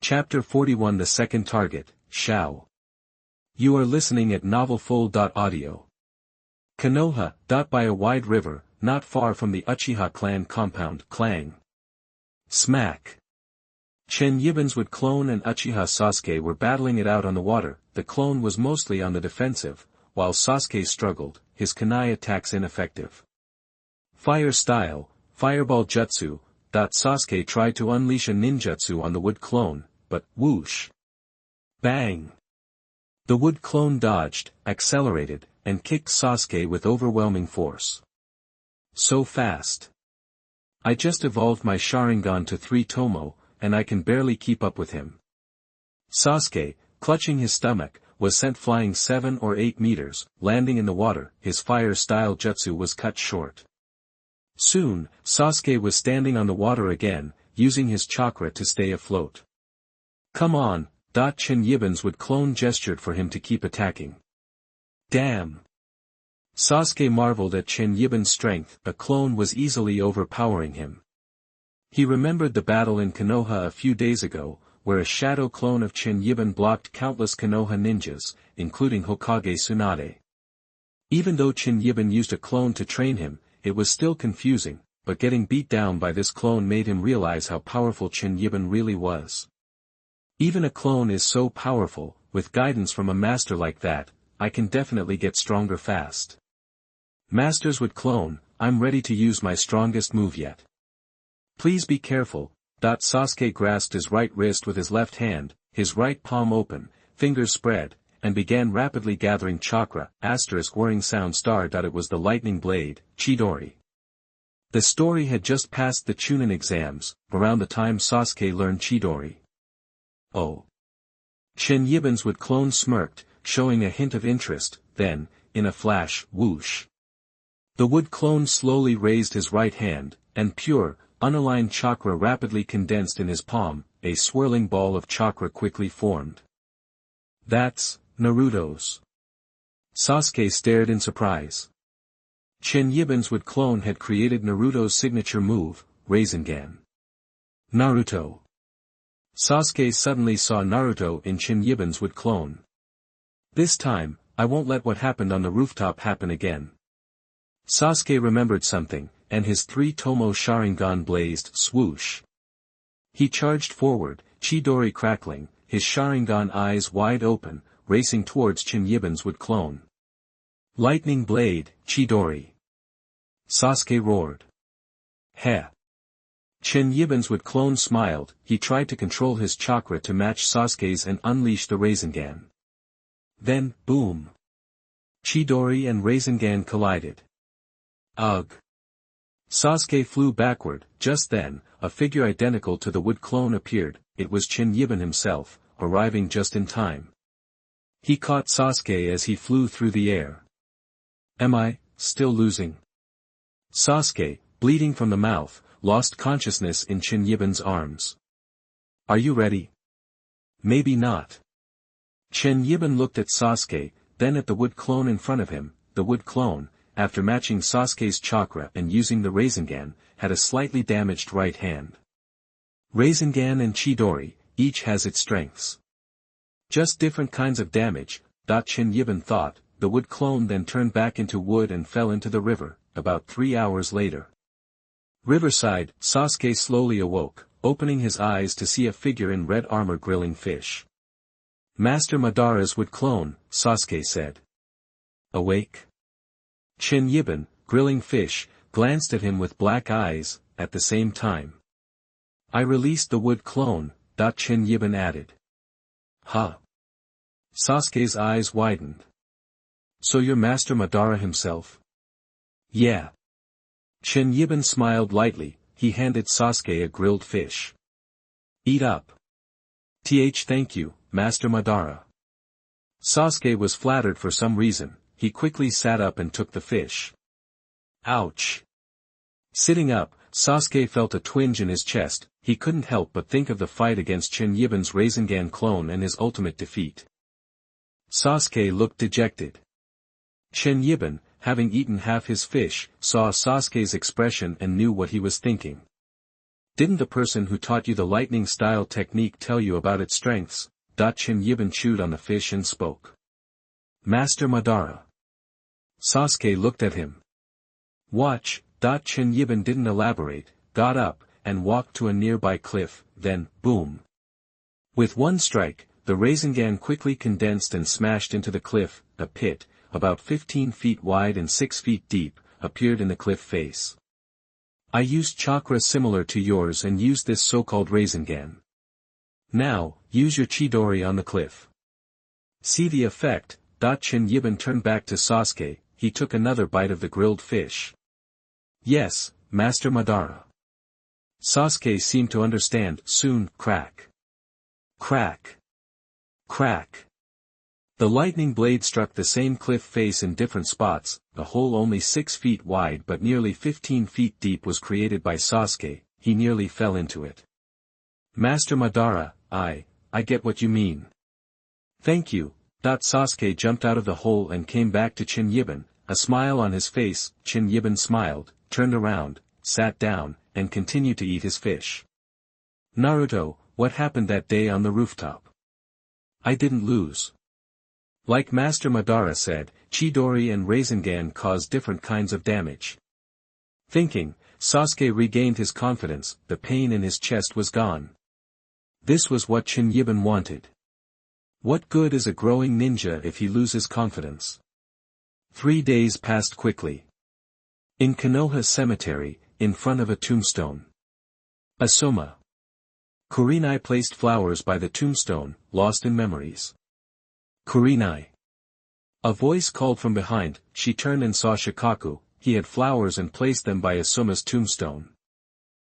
Chapter 41 The Second Target, Xiao. You are listening at novelfull.audio. Konoha, by a wide river, not far from the Uchiha clan compound, clang. Smack. Chen Yiban's wood clone and Uchiha Sasuke were battling it out on the water. The clone was mostly on the defensive, while Sasuke struggled, his kunai attacks ineffective. Fire style, fireball jutsu. Sasuke tried to unleash a ninjutsu on the wood clone, but whoosh. Bang. The wood clone dodged, accelerated, and kicked Sasuke with overwhelming force. So fast. I just evolved my Sharingan to 3 Tomo, and I can barely keep up with him. Sasuke, clutching his stomach, was sent flying 7 or 8 meters, landing in the water. His fire-style jutsu was cut short. Soon, Sasuke was standing on the water again, using his chakra to stay afloat. Come on, Chen Yiban's wood clone gestured for him to keep attacking. Damn! Sasuke marveled at Chen Yiban's strength. A clone was easily overpowering him. He remembered the battle in Konoha a few days ago, where a shadow clone of Chen Yiban blocked countless Konoha ninjas, including Hokage Tsunade. Even though Chen Yiban used a clone to train him, it was still confusing, but getting beat down by this clone made him realize how powerful Chen Yiban really was. Even a clone is so powerful. With guidance from a master like that, I can definitely get stronger fast. Masters would clone, I'm ready to use my strongest move yet. Please be careful. Sasuke grasped his right wrist with his left hand, his right palm open, fingers spread, and began rapidly gathering chakra. Whirring sound star. It was the lightning blade, Chidori. The story had just passed the Chunin exams, around the time Sasuke learned Chidori. Oh. Chen Yiban's wood clone smirked, showing a hint of interest. Then, in a flash, whoosh. The wood clone slowly raised his right hand, and pure, unaligned chakra rapidly condensed in his palm. A swirling ball of chakra quickly formed. That's Naruto's. Sasuke stared in surprise. Chen Yiban's wood clone had created Naruto's signature move, Rasengan. Naruto. Sasuke suddenly saw Naruto in Chen Yiban's wood clone. This time, I won't let what happened on the rooftop happen again. Sasuke remembered something, and his 3 Tomo Sharingan blazed. Swoosh. He charged forward, Chidori crackling, his Sharingan eyes wide open, racing towards Chen Yiban's wood clone. Lightning blade, Chidori. Sasuke roared. Heh. Chen Yiban's wood clone smiled. He tried to control his chakra to match Sasuke's and unleash the Rasengan. Then, boom. Chidori and Rasengan collided. Ugh. Sasuke flew backward. Just then, a figure identical to the wood clone appeared. It was Chen Yiban himself, arriving just in time. He caught Sasuke as he flew through the air. Am I still losing? Sasuke, bleeding from the mouth, lost consciousness in Chen Yiban's arms. Are you ready? Maybe not. Chen Yiban looked at Sasuke, then at the wood clone in front of him. The wood clone, after matching Sasuke's chakra and using the Rasengan, had a slightly damaged right hand. Rasengan and Chidori, each has its strengths. Just different kinds of damage. Chen Yiban thought. The wood clone then turned back into wood and fell into the river. About 3 hours later. Riverside, Sasuke slowly awoke, opening his eyes to see a figure in red armor grilling fish. Master Madara's wood clone, Sasuke said. Awake? Chen Yiban, grilling fish, glanced at him with black eyes. At the same time. I released the wood clone, Chen Yiban added. Huh? Sasuke's eyes widened. So you're Master Madara himself? Yeah. Chen Yiban smiled lightly. He handed Sasuke a grilled fish. Eat up. Thank you, Master Madara. Sasuke was flattered for some reason. He quickly sat up and took the fish. Ouch. Sitting up, Sasuke felt a twinge in his chest. He couldn't help but think of the fight against Chen Yiban's Rasengan clone and his ultimate defeat. Sasuke looked dejected. Chen Yiban, having eaten half his fish, saw Sasuke's expression and knew what he was thinking. Didn't the person who taught you the lightning style technique tell you about its strengths? Chen Yiban chewed on the fish and spoke. Master Madara. Sasuke looked at him. Watch. Chen Yiban didn't elaborate, got up, and walked to a nearby cliff, then, boom. With one strike, the Rasengan quickly condensed and smashed into the cliff. A pit, about 15 feet wide and 6 feet deep, appeared in the cliff face. I used chakra similar to yours and used this so-called Rasengan. Now, use your Chidori on the cliff. See the effect. Chen Yiban turned back to Sasuke. He took another bite of the grilled fish. Yes, Master Madara. Sasuke seemed to understand. Soon, crack. Crack. Crack. The lightning blade struck the same cliff face in different spots. A hole only 6 feet wide but nearly 15 feet deep was created by Sasuke. He nearly fell into it. Master Madara, I get what you mean. Thank you. Sasuke jumped out of the hole and came back to Chen Yiban, a smile on his face. Chen Yiban smiled, turned around, sat down, and continued to eat his fish. Naruto, what happened that day on the rooftop? I didn't lose. Like Master Madara said, Chidori and Rasengan cause different kinds of damage. Thinking, Sasuke regained his confidence. The pain in his chest was gone. This was what Chen Yiban wanted. What good is a growing ninja if he loses confidence? 3 days passed quickly. In Konoha cemetery, in front of a tombstone. Asuma. Kurenai placed flowers by the tombstone, lost in memories. Kurenai. A voice called from behind. She turned and saw Shikaku. He had flowers and placed them by Asuma's tombstone.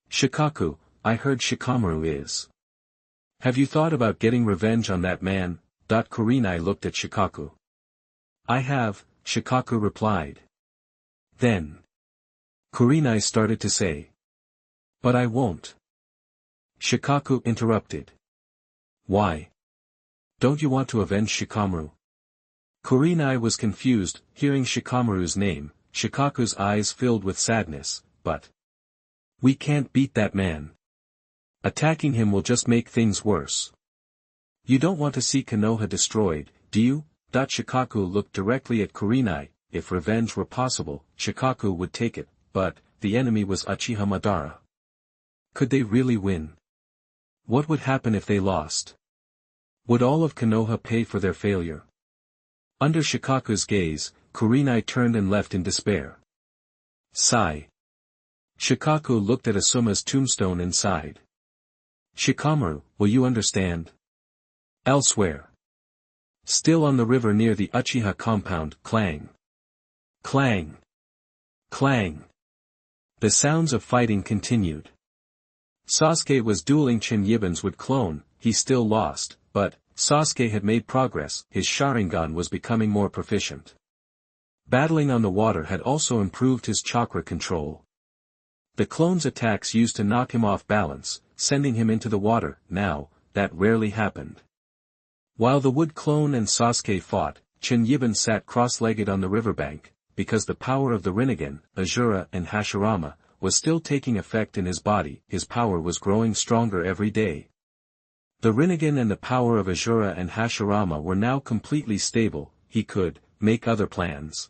Shikaku, I heard Shikamaru is. Have you thought about getting revenge on that man? Kurenai looked at Shikaku. I have, Shikaku replied. Then. Kurenai started to say. But I won't. Shikaku interrupted. Why? Don't you want to avenge Shikamaru? Kurenai was confused, hearing Shikamaru's name. Shikaku's eyes filled with sadness, but. We can't beat that man. Attacking him will just make things worse. You don't want to see Konoha destroyed, do you? Shikaku looked directly at Kurenai. If revenge were possible, Shikaku would take it, but, the enemy was Uchiha Madara. Could they really win? What would happen if they lost? Would all of Konoha pay for their failure? Under Shikaku's gaze, Kurenai turned and left in despair. Sigh. Shikaku looked at Asuma's tombstone and sighed. Shikamaru, will you understand? Elsewhere. Still on the river near the Uchiha compound, clang. Clang. Clang. The sounds of fighting continued. Sasuke was dueling Chen Yiban's wood clone. He still lost, but, Sasuke had made progress. His Sharingan was becoming more proficient. Battling on the water had also improved his chakra control. The clone's attacks used to knock him off balance, sending him into the water. Now, that rarely happened. While the wood clone and Sasuke fought, Chen Yiban sat cross-legged on the riverbank, because the power of the Rinnegan, Azura and Hashirama, was still taking effect in his body. His power was growing stronger every day. The Rinnegan and the power of Azura and Hashirama were now completely stable. He could make other plans.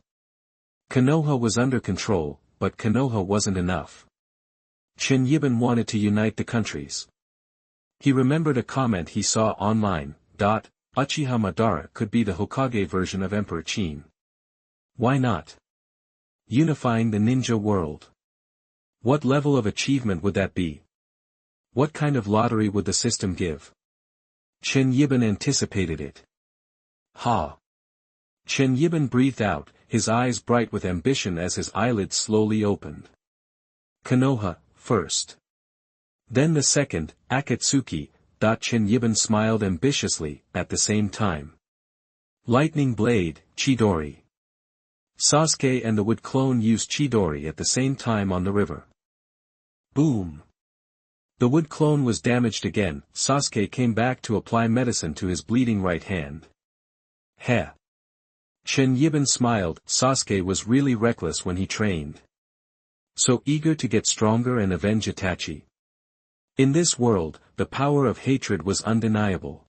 Konoha was under control, but Konoha wasn't enough. Chen Yiban wanted to unite the countries. He remembered a comment he saw online. Uchiha Madara could be the Hokage version of Emperor Qin. Why not? Unifying the ninja world. What level of achievement would that be? What kind of lottery would the system give? Chen Yiban anticipated it. Ha! Chen Yiban breathed out, his eyes bright with ambition as his eyelids slowly opened. Konoha, first. Then the second, Akatsuki. Chen Yiban smiled ambitiously, at the same time. Lightning Blade, Chidori. Sasuke and the wood clone used Chidori at the same time on the river. Boom! The wood clone was damaged again. Sasuke came back to apply medicine to his bleeding right hand. Heh! Chen Yiban smiled. Sasuke was really reckless when he trained. So eager to get stronger and avenge Itachi. In this world, the power of hatred was undeniable.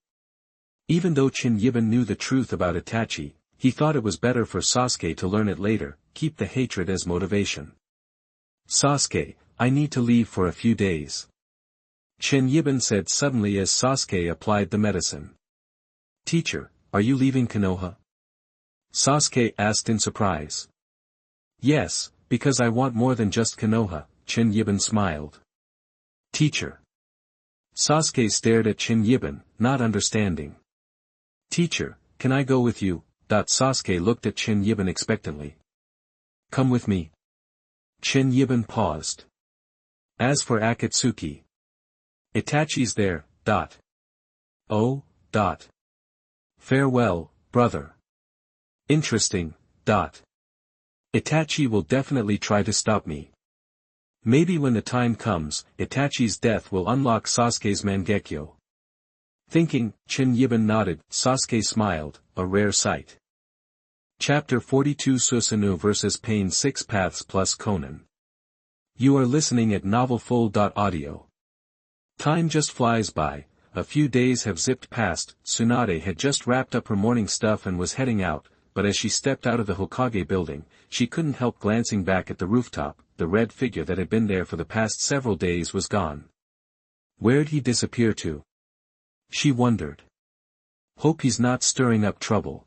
Even though Chen Yiban knew the truth about Itachi, he thought it was better for Sasuke to learn it later, keep the hatred as motivation. Sasuke, I need to leave for a few days. Chen Yiban said suddenly as Sasuke applied the medicine. Teacher, are you leaving Konoha? Sasuke asked in surprise. Yes, because I want more than just Konoha, Chen Yiban smiled. Teacher. Sasuke stared at Chen Yiban, not understanding. Teacher, can I go with you? Sasuke looked at Chen Yiban expectantly. Come with me. Chen Yiban paused. As for Akatsuki. Itachi's there. Oh. Farewell, brother. Interesting. Itachi will definitely try to stop me. Maybe when the time comes, Itachi's death will unlock Sasuke's Mangekyo. Thinking, Chen Yiban nodded, Sasuke smiled, a rare sight. Chapter 42 Susanoo vs Pain 6 Paths plus Konan. You are listening at novelfull.audio. Time just flies by, a few days have zipped past. Tsunade had just wrapped up her morning stuff and was heading out, but as she stepped out of the Hokage building, she couldn't help glancing back at the rooftop. The red figure that had been there for the past several days was gone. Where'd he disappear to? She wondered. Hope he's not stirring up trouble.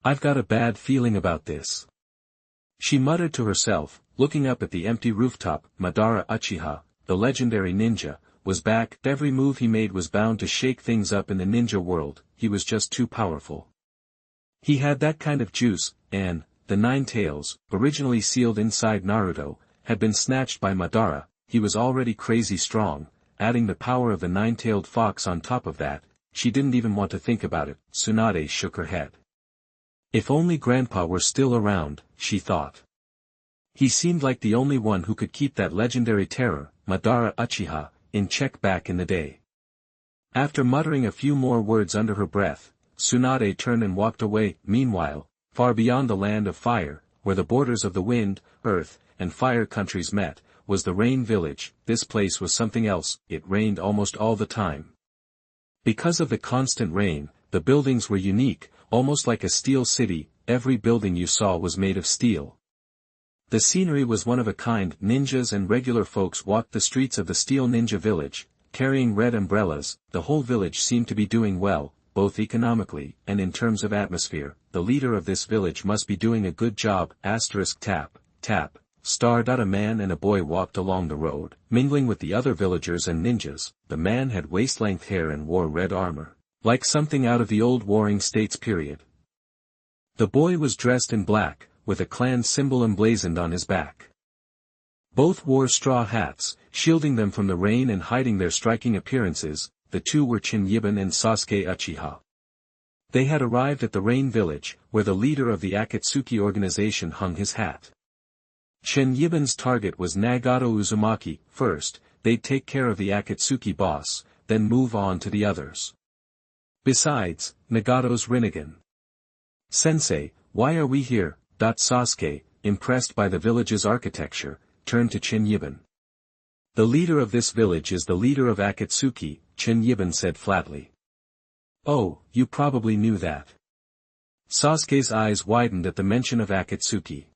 I've got a bad feeling about this. She muttered to herself, looking up at the empty rooftop. Madara Uchiha, the legendary ninja, was back. Every move he made was bound to shake things up in the ninja world. He was just too powerful. He had that kind of juice, and the 9 tails, originally sealed inside Naruto, had been snatched by Madara. He was already crazy strong, adding the power of the 9-tailed fox on top of that. She didn't even want to think about it. Tsunade shook her head. If only Grandpa were still around, she thought. He seemed like the only one who could keep that legendary terror, Madara Uchiha, in check back in the day. After muttering a few more words under her breath, Tsunade turned and walked away. Meanwhile, far beyond the land of fire, where the borders of the wind, earth, and fire countries met, was the Rain Village. This place was something else. It rained almost all the time. Because of the constant rain, the buildings were unique, almost like a steel city. Every building you saw was made of steel. The scenery was one of a kind. Ninjas and regular folks walked the streets of the Steel Ninja Village, carrying red umbrellas. The whole village seemed to be doing well, both economically and in terms of atmosphere. The leader of this village must be doing a good job. Tap, tap, star. A man and a boy walked along the road, mingling with the other villagers and ninjas. The man had waist-length hair and wore red armor, like something out of the old Warring States period. The boy was dressed in black, with a clan symbol emblazoned on his back. Both wore straw hats, shielding them from the rain and hiding their striking appearances. The two were Chen Yiban and Sasuke Uchiha. They had arrived at the Rain Village, where the leader of the Akatsuki organization hung his hat. Chen Yiban's target was Nagato Uzumaki. First, they'd take care of the Akatsuki boss, then move on to the others. Besides, Nagato's Rinnegan. Sensei, why are we here? Sasuke, impressed by the village's architecture, turned to Chen Yiban. The leader of this village is the leader of Akatsuki, Chen Yiban said flatly. Oh, you probably knew that. Sasuke's eyes widened at the mention of Akatsuki.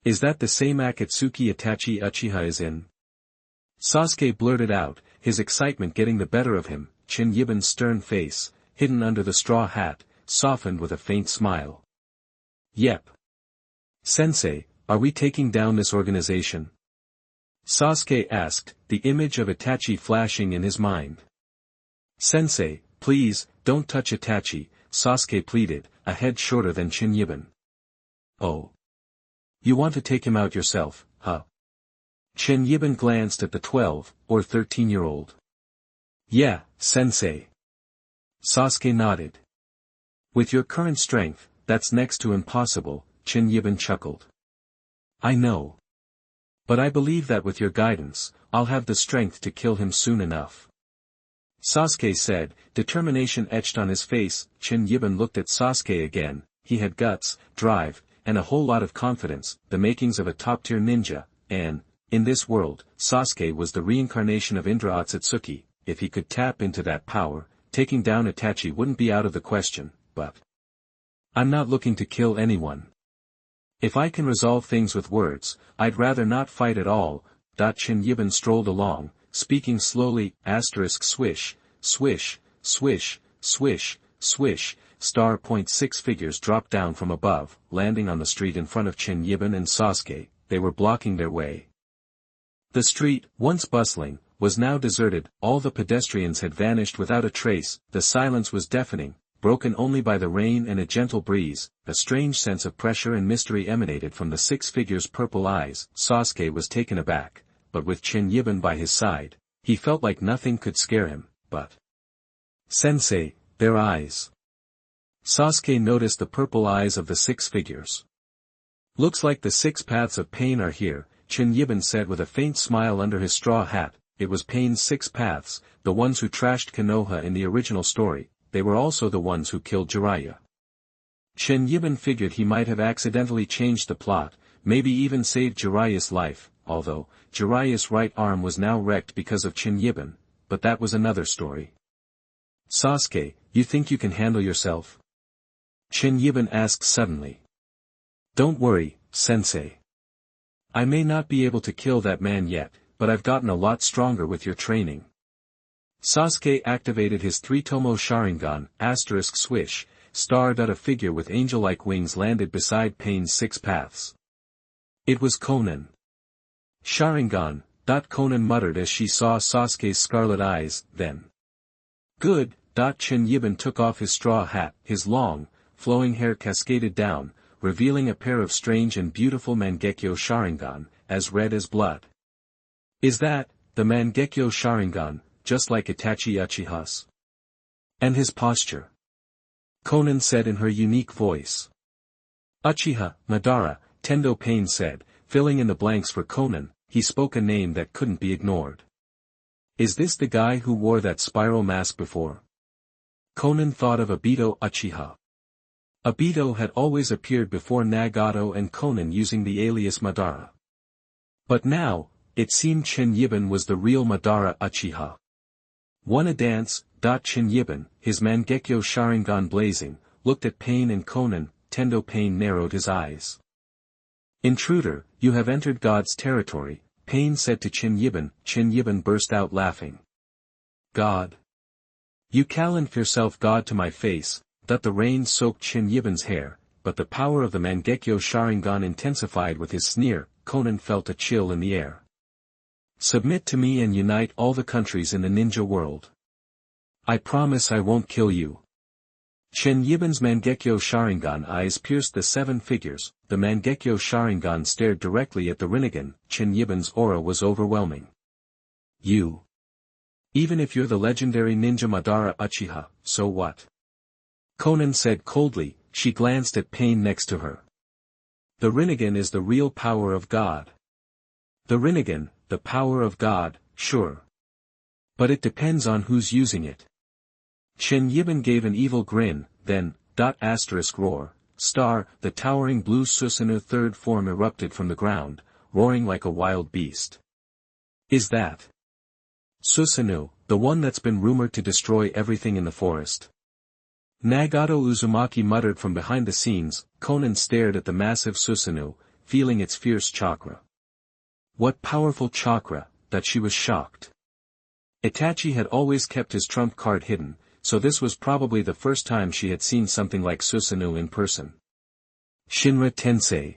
Is that the same Akatsuki Itachi Uchiha is in? Sasuke blurted out, his excitement getting the better of him. Chen Yiban's stern face, hidden under the straw hat, softened with a faint smile. Yep. Sensei, are we taking down this organization? Sasuke asked, the image of Itachi flashing in his mind. Sensei, please, don't touch Itachi, Sasuke pleaded, a head shorter than Chen Yiban. Oh. You want to take him out yourself, huh? Chen Yiban glanced at the 12 or 13-year-old. Yeah, sensei. Sasuke nodded. With your current strength, that's next to impossible, Chen Yiban chuckled. I know. But I believe that with your guidance, I'll have the strength to kill him soon enough. Sasuke said, determination etched on his face. Chen Yiban looked at Sasuke again. He had guts, drive, and a whole lot of confidence, the makings of a top-tier ninja, and, In this world, Sasuke was the reincarnation of Indra Otsutsuki. If he could tap into that power, taking down Itachi wouldn't be out of the question, but I'm not looking to kill anyone. If I can resolve things with words, I'd rather not fight at all. Chen Yiban strolled along, speaking slowly, swish, swish, swish, swish, swish, *.6 figures dropped down from above, landing on the street in front of Chen Yiban and Sasuke. They were blocking their way. The street, once bustling, was now deserted. All the pedestrians had vanished without a trace. The silence was deafening, broken only by the rain and a gentle breeze. A strange sense of pressure and mystery emanated from the 6 figures' purple eyes. Sasuke was taken aback, but with Chen Yiban by his side, he felt like nothing could scare him. But Sensei, their eyes. Sasuke noticed the purple eyes of the 6 figures. Looks like the 6 paths of pain are here, Chen Yiban said with a faint smile under his straw hat. It was Pain's 6 paths, the ones who trashed Konoha in the original story. They were also the ones who killed Jiraiya. Chen Yiban figured he might have accidentally changed the plot, maybe even saved Jiraiya's life, although Jiraiya's right arm was now wrecked because of Chen Yiban, but that was another story. Sasuke, you think you can handle yourself? Chen Yiban asked suddenly. Don't worry, Sensei. I may not be able to kill that man yet, but I've gotten a lot stronger with your training. Sasuke activated his 3-tomo Sharingan, *swish, *. A figure with angel-like wings landed beside Pain's 6 paths. It was Konan. Sharingan, Konan muttered as she saw Sasuke's scarlet eyes, then. Good, Chen Yiban took off his straw hat, his long, flowing hair cascaded down, revealing a pair of strange and beautiful Mangekyo Sharingan, as red as blood. Is that, the Mangekyo Sharingan, just like Itachi Uchiha's? And his posture? Konan said in her unique voice. Uchiha, Madara, Tendo Pain said, filling in the blanks for Konan. He spoke a name that couldn't be ignored. Is this the guy who wore that spiral mask before? Konan thought of Obito Uchiha. Obito had always appeared before Nagato and Konan using the alias Madara. But now, it seemed Chen Yiban was the real Madara Uchiha. Wanna dance? Chen Yiban, his Mangekyo Sharingan blazing, looked at Pain and Konan. Tendo Pain narrowed his eyes. Intruder, you have entered God's territory, Pain said to Chen Yiban. Chen Yiban burst out laughing. God? You challenge yourself God to my face. The rain soaked Chen Yiban's hair, but the power of the Mangekyo Sharingan intensified with his sneer. Konan felt a chill in the air. Submit to me and unite all the countries in the ninja world. I promise I won't kill you. Chen Yiban's Mangekyo Sharingan eyes pierced the 7 figures. The Mangekyo Sharingan stared directly at the Rinnegan. Chen Yiban's aura was overwhelming. You. Even if you're the legendary ninja Madara Uchiha, so what? Konan said coldly. She glanced at Pain next to her. The Rinnegan is the real power of God. The Rinnegan, the power of God, sure. But it depends on who's using it. Chen Yiban gave an evil grin, then, roar, the towering blue Susanoo third form erupted from the ground, roaring like a wild beast. Is that Susanoo, the one that's been rumored to destroy everything in the forest? Nagato Uzumaki muttered from behind the scenes. Konan stared at the massive Susanoo, feeling its fierce chakra. What powerful chakra, that she was shocked. Itachi had always kept his trump card hidden, so this was probably the first time she had seen something like Susanoo in person. Shinra Tensei.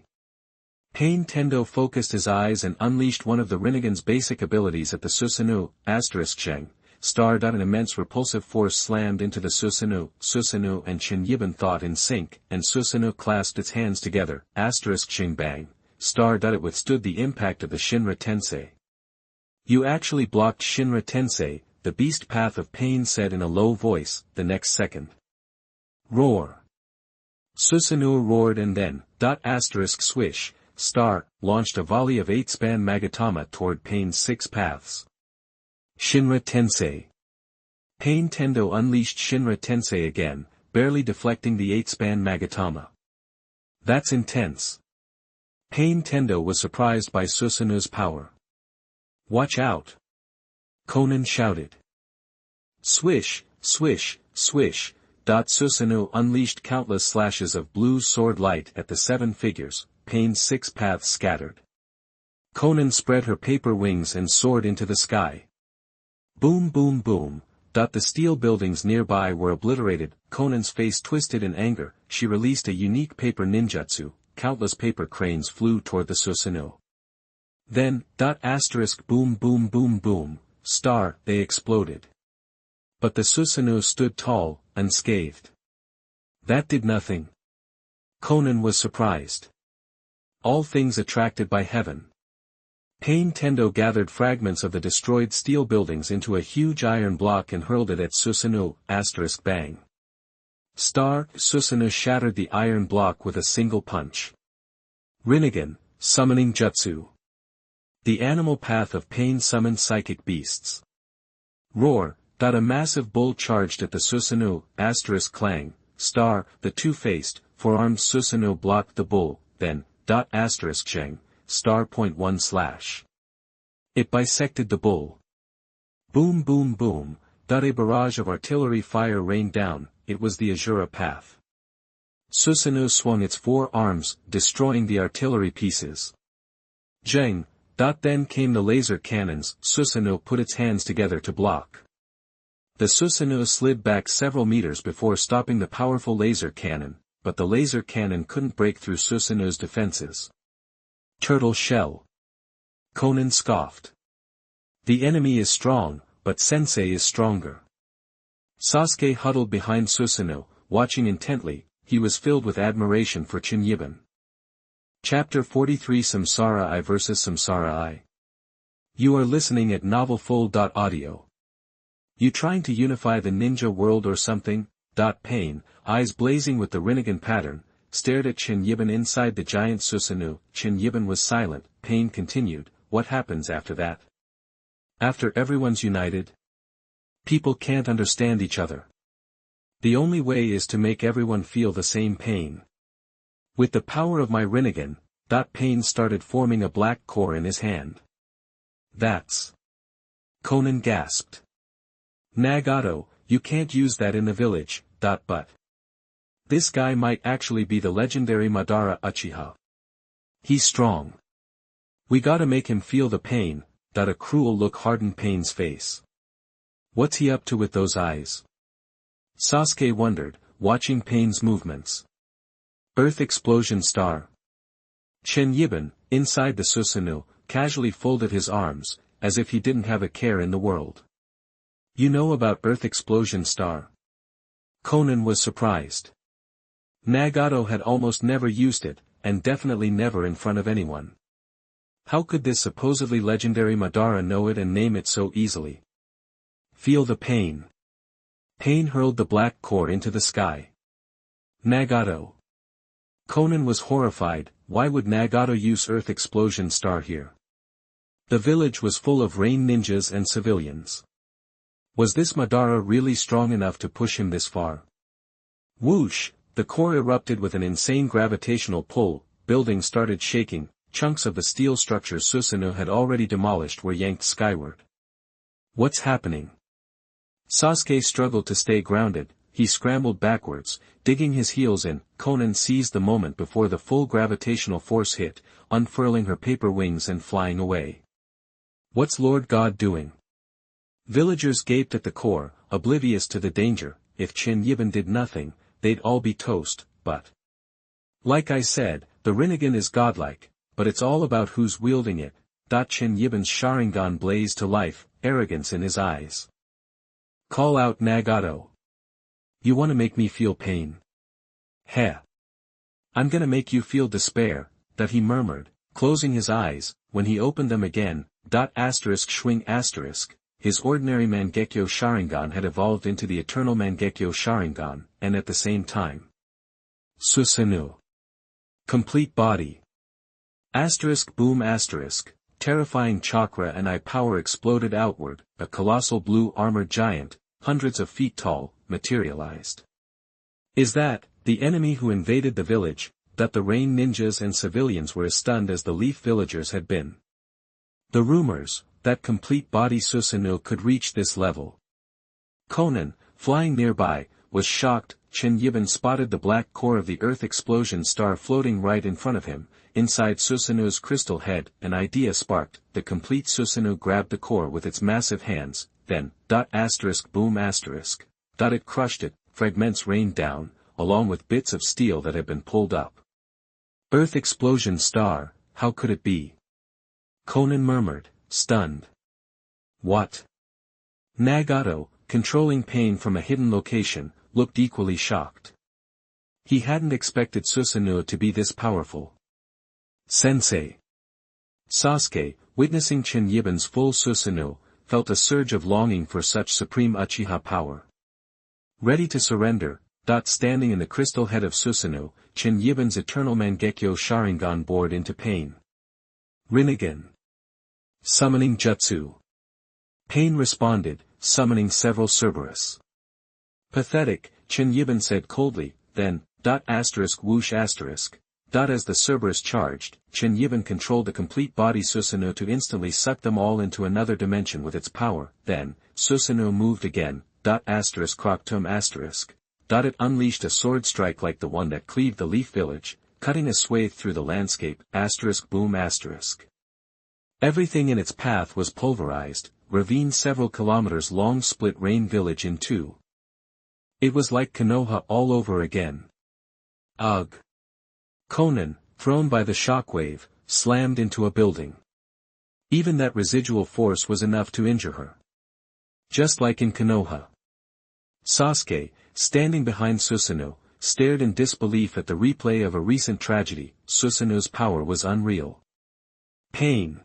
Pain Tendo focused his eyes and unleashed one of the Rinnegan's basic abilities at the Susanoo, *Sheng, an immense repulsive force slammed into the Susanoo. Susanoo and Chen Yiban thought in sync, and Susanoo clasped its hands together, *Shing bang, it withstood the impact of the Shinra Tensei. You actually blocked Shinra Tensei, the beast path of Pain said in a low voice, the next second. Roar. Susanoo roared and then, *swish, launched a volley of 8-span Magatama toward Pain's 6 paths. Shinra Tensei. Pain Tendo unleashed Shinra Tensei again, barely deflecting the 8-span Magatama. That's intense. Pain Tendo was surprised by Susanoo's power. Watch out! Konan shouted. Swish, swish, swish. Susanoo unleashed countless slashes of blue sword light at the 7 figures, Pain's 6 paths scattered. Konan spread her paper wings and soared into the sky. Boom boom boom. The steel buildings nearby were obliterated. Konan's face twisted in anger. She released a unique paper ninjutsu. Countless paper cranes flew toward the Susanoo. Then, boom boom boom boom, they exploded. But the Susanoo stood tall, unscathed. That did nothing. Konan was surprised. All things attracted by heaven. Pain Tendo gathered fragments of the destroyed steel buildings into a huge iron block and hurled it at Susanoo, bang. Susanoo shattered the iron block with a single punch. Rinnegan, summoning jutsu. The animal path of pain summoned psychic beasts. Roar, a massive bull charged at the Susanoo, clang, the two-faced, four-armed Susanoo blocked the bull, then, cheng, *1/. It bisected the bull. Boom boom boom, a barrage of artillery fire rained down. It was the Azura path. Susanoo swung its 4 arms, destroying the artillery pieces. Zheng, then came the laser cannons. Susanoo put its hands together to block. The Susanoo slid back several meters before stopping the powerful laser cannon, but the laser cannon couldn't break through Susanoo's defenses. Turtle shell. Konan scoffed. The enemy is strong, but Sensei is stronger. Sasuke huddled behind Susanoo, watching intently. He was filled with admiration for Chen Yiban. Chapter 43 Samsara I vs Samsara I. You are listening at novelfull.audio. You trying to unify the ninja world or something? Pain, eyes blazing with the Rinnegan pattern, stared at Chen Yiban inside the giant Susanoo. Chen Yiban was silent. Pain continued, what happens after that? After everyone's united? People can't understand each other. The only way is to make everyone feel the same pain. With the power of my Rinnegan, Pain started forming a black core in his hand. That's... Konan gasped. Nagato, you can't use that in the village, but... This guy might actually be the legendary Madara Uchiha. He's strong. We gotta make him feel the pain. A cruel look hardened Pain's face. What's he up to with those eyes? Sasuke wondered, watching Pain's movements. Earth explosion star. Chen Yiban, inside the Susanoo, casually folded his arms, as if he didn't have a care in the world. You know about Earth explosion star? Konan was surprised. Nagato had almost never used it, and definitely never in front of anyone. How could this supposedly legendary Madara know it and name it so easily? Feel the pain. Pain hurled the black core into the sky. Nagato. Konan was horrified. Why would Nagato use Earth explosion star here? The village was full of rain ninjas and civilians. Was this Madara really strong enough to push him this far? Whoosh, the core erupted with an insane gravitational pull, buildings started shaking, chunks of the steel structures Susanoo had already demolished were yanked skyward. What's happening? Sasuke struggled to stay grounded. He scrambled backwards, digging his heels in. Konan seized the moment before the full gravitational force hit, unfurling her paper wings and flying away. What's Lord God doing? Villagers gaped at the core, oblivious to the danger. If Chen Yiban did nothing, they'd all be toast, but... Like I said, the Rinnegan is godlike, but it's all about who's wielding it. Chen Yiban's Sharingan blazed to life, arrogance in his eyes. Call out Nagato. You wanna make me feel pain? Heh. I'm gonna make you feel despair, he murmured, closing his eyes. When he opened them again, *swing*, his ordinary Mangekyo Sharingan had evolved into the eternal Mangekyo Sharingan, and at the same time. Susanoo. Complete body. Boom*, terrifying chakra and eye power exploded outward. A colossal blue armored giant, hundreds of feet tall, materialized. Is that, the enemy who invaded the village? The rain ninjas and civilians were as stunned as the leaf villagers had been. The rumors, that complete body Susanoo could reach this level. Konan, flying nearby, was shocked. Chen Yiban spotted the black core of the Earth explosion star floating right in front of him. Inside Susanoo's crystal head, an idea sparked. The complete Susanoo grabbed the core with its massive hands, then, boom asterisk. It crushed it, fragments rained down, along with bits of steel that had been pulled up. Earth explosion star, how could it be? Konan murmured, stunned. What? Nagato, controlling pain from a hidden location, looked equally shocked. He hadn't expected Susanoo to be this powerful. Sensei. Sasuke, witnessing Chen Yiban's full Susanoo, felt a surge of longing for such supreme Uchiha power. Ready to surrender, standing in the crystal head of Susanoo, Chen Yiban's eternal Mangekyo Sharingan bored into pain. Rinnegan. Summoning Jutsu. Pain responded, summoning several Cerberus. Pathetic, Chen Yiban said coldly, then, whoosh asterisk. As the Cerberus charged, Chen Yiban controlled the complete body Susanoo to instantly suck them all into another dimension with its power. Then, Susanoo moved again, croctum asterisk. It unleashed a sword strike like the one that cleaved the Leaf Village, cutting a swathe through the landscape, boom asterisk. Everything in its path was pulverized, ravine several kilometers long split Rain Village in two. It was like Konoha all over again. Ugh. Konan, thrown by the shockwave, slammed into a building. Even that residual force was enough to injure her. Just like in Konoha. Sasuke, standing behind Susanoo, stared in disbelief at the replay of a recent tragedy. Susanoo's power was unreal. Pain.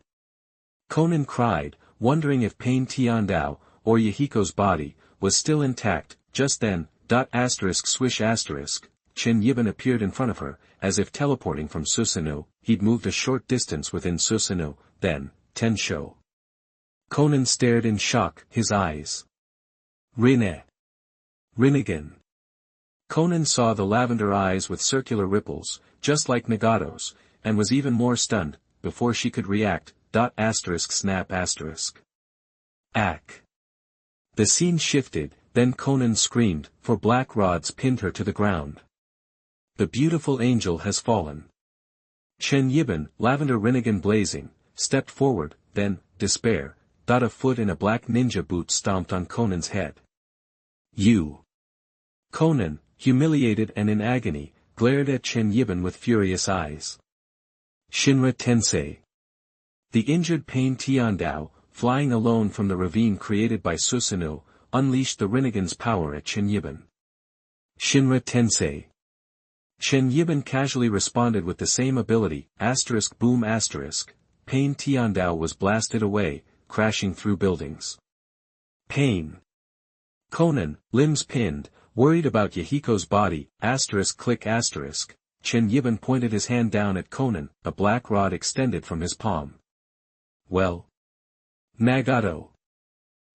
Konan cried, wondering if Pain Tiandao, or Yahiko's body, was still intact. Just then, swish asterisk, Chen Yiban appeared in front of her, as if teleporting from Susanoo. He'd moved a short distance within Susanoo, then, Tensho. Konan stared in shock, his eyes. Rinnegan. Konan saw the lavender eyes with circular ripples, just like Nagato's, and was even more stunned, before she could react, snap asterisk. Ack. The scene shifted, then Konan screamed, for black rods pinned her to the ground. The beautiful angel has fallen. Chen Yiban, lavender Rinnegan blazing, stepped forward, then, despair, a foot in a black ninja boot stomped on Konan's head. You. Konan, humiliated and in agony, glared at Chen Yiban with furious eyes. Shinra Tensei. The injured Pain Tiandao, flying alone from the ravine created by Susanoo, unleashed the Rinnegan's power at Chen Yiban. Shinra Tensei. Chen Yiban casually responded with the same ability, boom asterisk. Pain Tiandao was blasted away, crashing through buildings. Pain. Konan, limbs pinned, worried about Yahiko's body, click asterisk. Chen Yiban pointed his hand down at Konan, a black rod extended from his palm. Well. Nagato.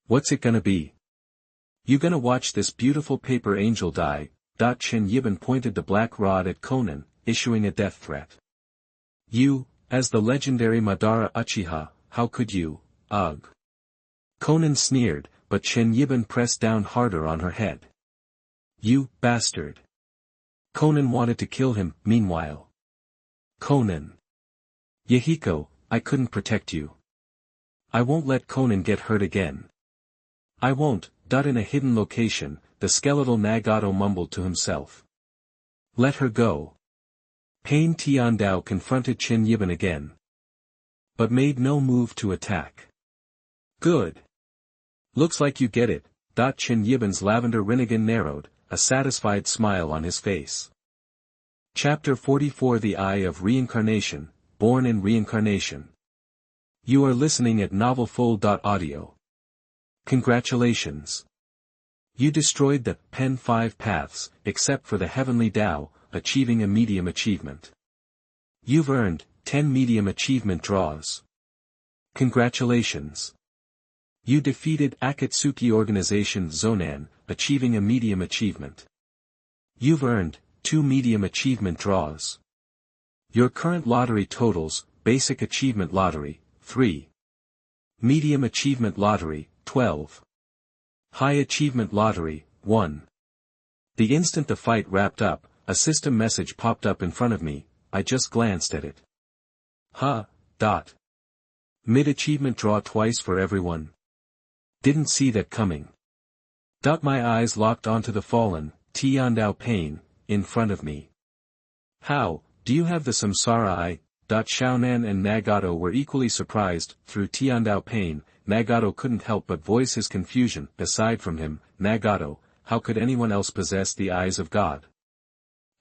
What's it gonna be? You gonna watch this beautiful paper angel die? Chen Yiban pointed the black rod at Konan, issuing a death threat. You, as the legendary Madara Uchiha, how could you? Ugh. Konan sneered, but Chen Yiban pressed down harder on her head. You, bastard. Konan wanted to kill him, meanwhile. Konan. Yahiko, I couldn't protect you. I won't let Konan get hurt again. I won't. In a hidden location, the skeletal Nagato mumbled to himself. Let her go. Pain Tiandao confronted Chen Yiban again. But made no move to attack. Good. Looks like you get it. Chen Yiban's lavender Rinnegan narrowed, a satisfied smile on his face. Chapter 44 The Eye of Reincarnation, Born in Reincarnation. You are listening at novelfull.audio. Congratulations. You destroyed the Pen 5 paths, except for the Heavenly Tao, achieving a medium achievement. You've earned 10 medium achievement draws. Congratulations. You defeated Akatsuki Organization Zonan, achieving a medium achievement. You've earned 2 medium achievement draws. Your current lottery totals, Basic Achievement Lottery, 3. Medium Achievement Lottery, 12. High Achievement Lottery, 1. The instant the fight wrapped up, a system message popped up in front of me. I just glanced at it. Mid-achievement draw twice for everyone. Didn't see that coming. My eyes locked onto the fallen, Tiandao Pain, in front of me. How, do you have the Samsara eye? Xiaonan and Nagato were equally surprised. Through Tiandao Pain, Nagato couldn't help but voice his confusion. Aside from him, Nagato, how could anyone else possess the eyes of God?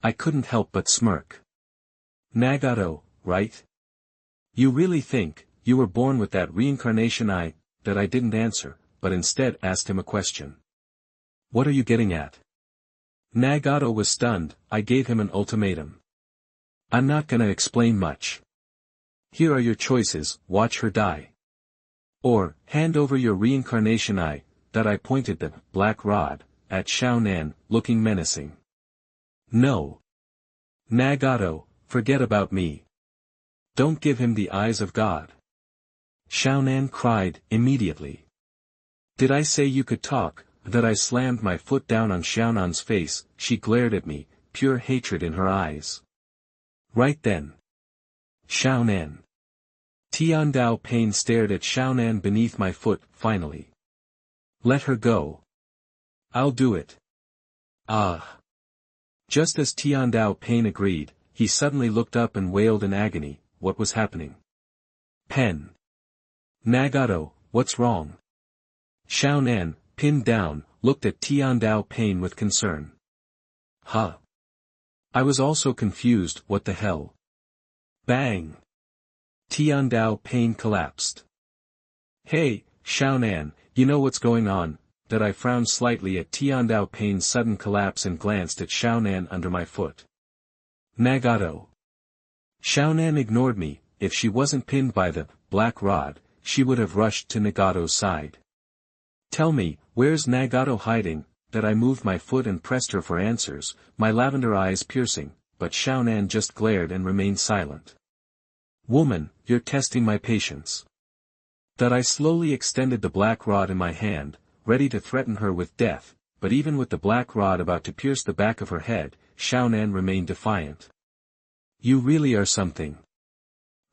I couldn't help but smirk. Nagato, right? You really think, you were born with that reincarnation eye? That I didn't answer, but instead asked him a question. What are you getting at? Nagato was stunned. I gave him an ultimatum. I'm not gonna explain much. Here are your choices: watch her die. Or, hand over your reincarnation eye. That I pointed the black rod at Xiaonan, looking menacing. No. Nagato, forget about me. Don't give him the eyes of God. Xiaonan cried, immediately. Did I say you could talk? That I slammed my foot down on Xiaonan's face. She glared at me, pure hatred in her eyes. Right then. Xiaonan. Tiandao Pain stared at Xiaonan beneath my foot. Finally. Let her go. I'll do it. Ah. Just as Tiandao Pain agreed, he suddenly looked up and wailed in agony. What was happening? Pen. Nagato, what's wrong? Xiaonan, pinned down, looked at Tiandao Pain with concern. Huh. I was also confused. What the hell? Bang. Tiandao Pain collapsed. Hey, Xiaonan, you know what's going on? That I frowned slightly at Tiandao Pain's sudden collapse and glanced at Xiaonan under my foot. Nagato. Xiaonan ignored me. If she wasn't pinned by the black rod, she would have rushed to Nagato's side. Tell me, where's Nagato hiding? That I moved my foot and pressed her for answers, my lavender eyes piercing, but Xiaonan just glared and remained silent. Woman, you're testing my patience. That I slowly extended the black rod in my hand, ready to threaten her with death, but even with the black rod about to pierce the back of her head, Xiaonan remained defiant. You really are something.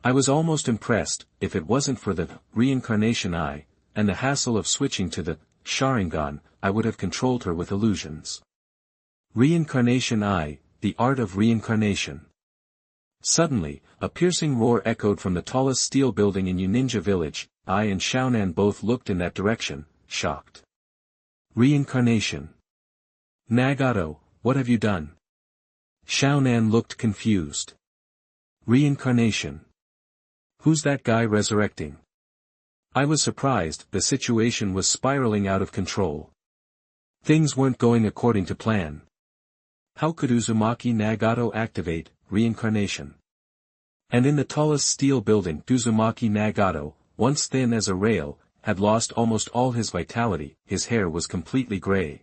I was almost impressed. If it wasn't for the reincarnation eye, and the hassle of switching to the Sharingan, I would have controlled her with illusions. Reincarnation eye, the art of reincarnation. Suddenly, a piercing roar echoed from the tallest steel building in Uninja village. I and Xiaonan both looked in that direction, shocked. Reincarnation. Nagato, what have you done? Xiaonan looked confused. Reincarnation. Who's that guy resurrecting? I was surprised. The situation was spiraling out of control. Things weren't going according to plan. How could Uzumaki Nagato activate reincarnation? And in the tallest steel building, Uzumaki Nagato, once thin as a rail, had lost almost all his vitality. His hair was completely gray.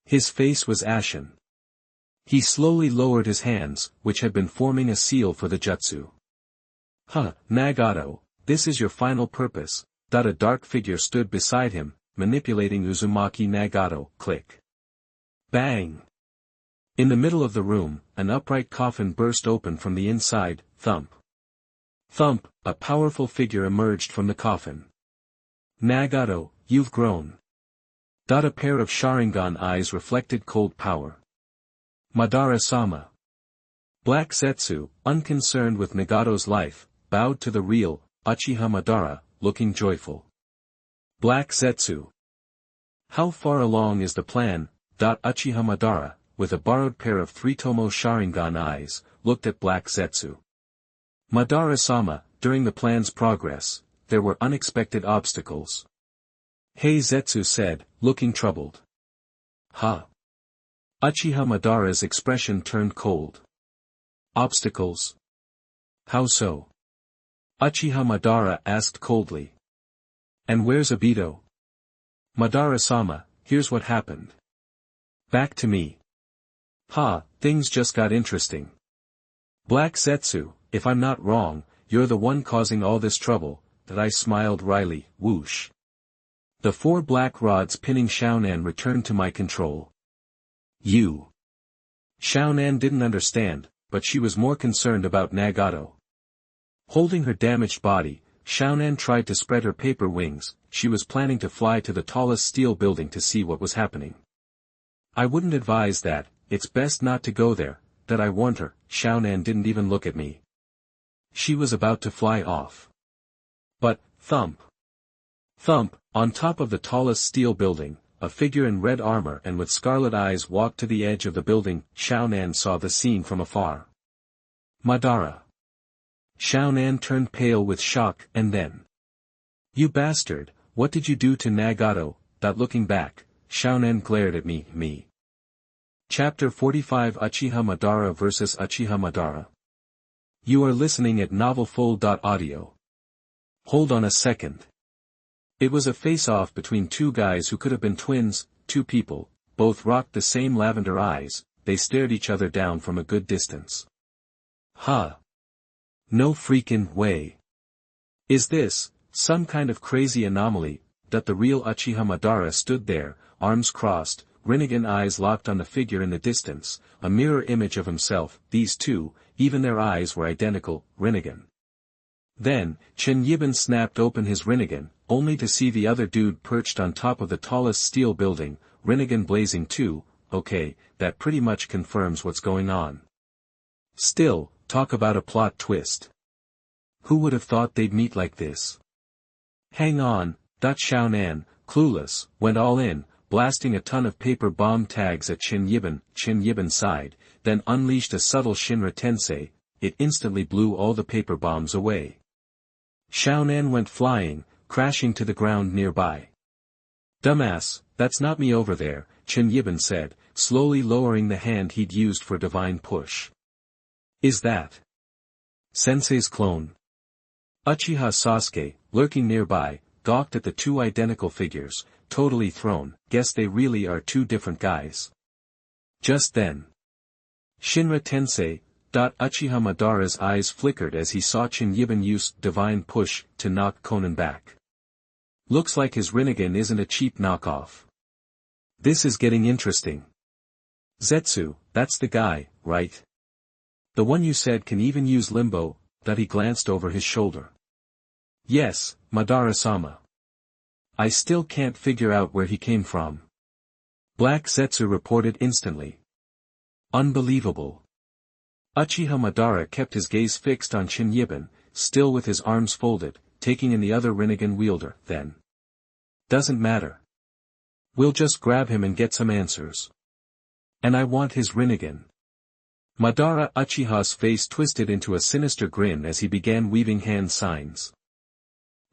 His face was ashen. He slowly lowered his hands, which had been forming a seal for the jutsu. Nagato, this is your final purpose. A dark figure stood beside him, manipulating Uzumaki Nagato. Click. Bang. In the middle of the room, an upright coffin burst open from the inside. Thump. Thump, a powerful figure emerged from the coffin. Nagato, you've grown. A pair of Sharingan eyes reflected cold power. Madara-sama. Black Zetsu, unconcerned with Nagato's life, bowed to the real Uchiha Madara, looking joyful. Black Zetsu. How far along is the plan? Uchiha Madara, with a borrowed pair of three-tomo Sharingan eyes, looked at Black Zetsu. Madara-sama, during the plan's progress, there were unexpected obstacles. Hei Zetsu said, looking troubled. Uchiha Madara's expression turned cold. Obstacles? How so? Uchiha Madara asked coldly. And where's Obito? Madara-sama, here's what happened. Back to me. Things just got interesting. Black Zetsu, if I'm not wrong, you're the one causing all this trouble. that I smiled wryly, whoosh. The 4 black rods pinning Xiaonan returned to my control. You. Xiaonan didn't understand, but she was more concerned about Nagato. Holding her damaged body, Xiaonan tried to spread her paper wings. She was planning to fly to the tallest steel building to see what was happening. I wouldn't advise that, it's best not to go there, that I warned her. Xiaonan didn't even look at me. She was about to fly off. But, thump. Thump, on top of the tallest steel building, a figure in red armor and with scarlet eyes walked to the edge of the building. Xiaonan saw the scene from afar. Madara. Xiaonan turned pale with shock, and then. You bastard, what did you do to Nagato? Looking back, Xiaonan glared at me. Chapter 45 Uchiha Madara vs Uchiha Madara. You are listening at novelfull.audio. Hold on a second. It was a face-off between 2 guys who could have been twins, 2 people, both rocked the same lavender eyes. They stared each other down from a good distance. Huh. No freaking way. Is this some kind of crazy anomaly? That the real Uchiha Madara stood there, arms crossed, Rinnegan eyes locked on the figure in the distance, a mirror image of himself. These 2, even their eyes were identical. Rinnegan. Then, Chen Yiban snapped open his Rinnegan, only to see the other dude perched on top of the tallest steel building, Rinnegan blazing too. Okay, that pretty much confirms what's going on. Still, talk about a plot twist. Who would have thought they'd meet like this? Hang on. Xiaonan, clueless, went all in, blasting a ton of paper bomb tags at Chen Yiban. Chen Yiban sighed, then unleashed a subtle Shinra Tensei. It instantly blew all the paper bombs away. Xiaonan went flying, crashing to the ground nearby. Dumbass, that's not me over there, Chen Yiban said, slowly lowering the hand he'd used for divine push. Is that Sensei's clone? Uchiha Sasuke, lurking nearby, gawked at the 2 identical figures, totally thrown. Guess they really are 2 different guys. Just then. Shinra Tensei. Uchiha Madara's eyes flickered as he saw Chen Yiban use divine push to knock Konan back. Looks like his Rinnegan isn't a cheap knockoff. This is getting interesting. Zetsu, that's the guy, right? The one you said can even use limbo. He glanced over his shoulder. Yes, Madara-sama. I still can't figure out where he came from. Black Zetsu reported instantly. Unbelievable. Uchiha Madara kept his gaze fixed on Chen Yiban, still with his arms folded, taking in the other Rinnegan wielder. Then. Doesn't matter. We'll just grab him and get some answers. And I want his Rinnegan. Madara Uchiha's face twisted into a sinister grin as he began weaving hand signs.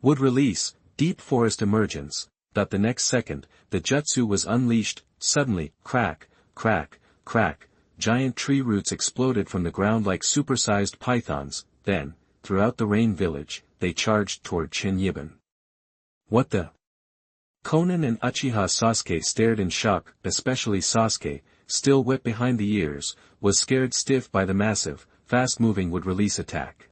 Would release, deep forest emergence. The next second, the jutsu was unleashed. Suddenly, crack, crack, crack, giant tree roots exploded from the ground like supersized pythons. Then, throughout the rain village, they charged toward Chen Yiban. What the? Konan and Uchiha Sasuke stared in shock, especially Sasuke, still wet behind the ears, was scared stiff by the massive, fast-moving would-release attack.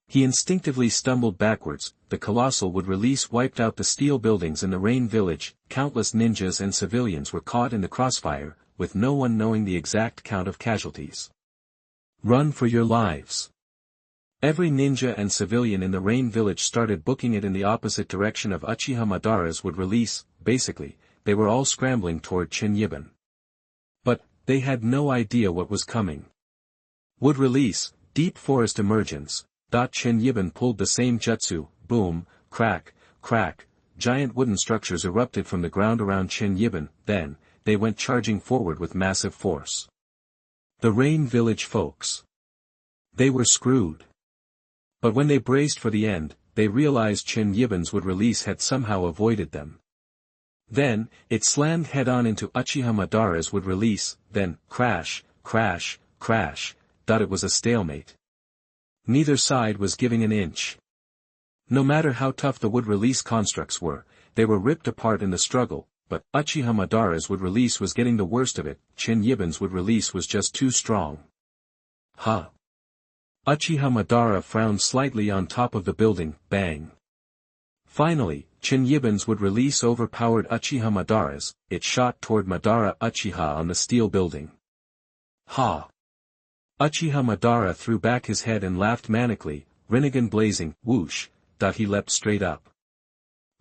He instinctively stumbled backwards. The colossal would-release wiped out the steel buildings in the rain village. Countless ninjas and civilians were caught in the crossfire, with no one knowing the exact count of casualties. Run for your lives. Every ninja and civilian in the rain village started booking it in the opposite direction of Uchiha Madara's would-release. Basically, they were all scrambling toward Chen Yiban. But, they had no idea what was coming. Would-release, deep forest emergence. Chen Yiban pulled the same jutsu. Boom, crack, crack, giant wooden structures erupted from the ground around Chen Yiban. Then, they went charging forward with massive force. The rain village folks. They were screwed. But when they braced for the end, they realized Chen Yiban's would-release had somehow avoided them. Then, it slammed head-on into Uchiha Madara's would-release. Then, crash, crash, crash. It was a stalemate. Neither side was giving an inch. No matter how tough the would-release constructs were, they were ripped apart in the struggle. But Uchiha Madara's would-release was getting the worst of it. Chen Yiban's would-release was just too strong. Huh. Uchiha Madara frowned slightly on top of the building. Bang. Finally, Chen Yiban's would release overpowered Uchiha Madaras. It shot toward Madara Uchiha on the steel building. Ha! Uchiha Madara threw back his head and laughed manically, Rinnegan blazing, whoosh, he leapt straight up.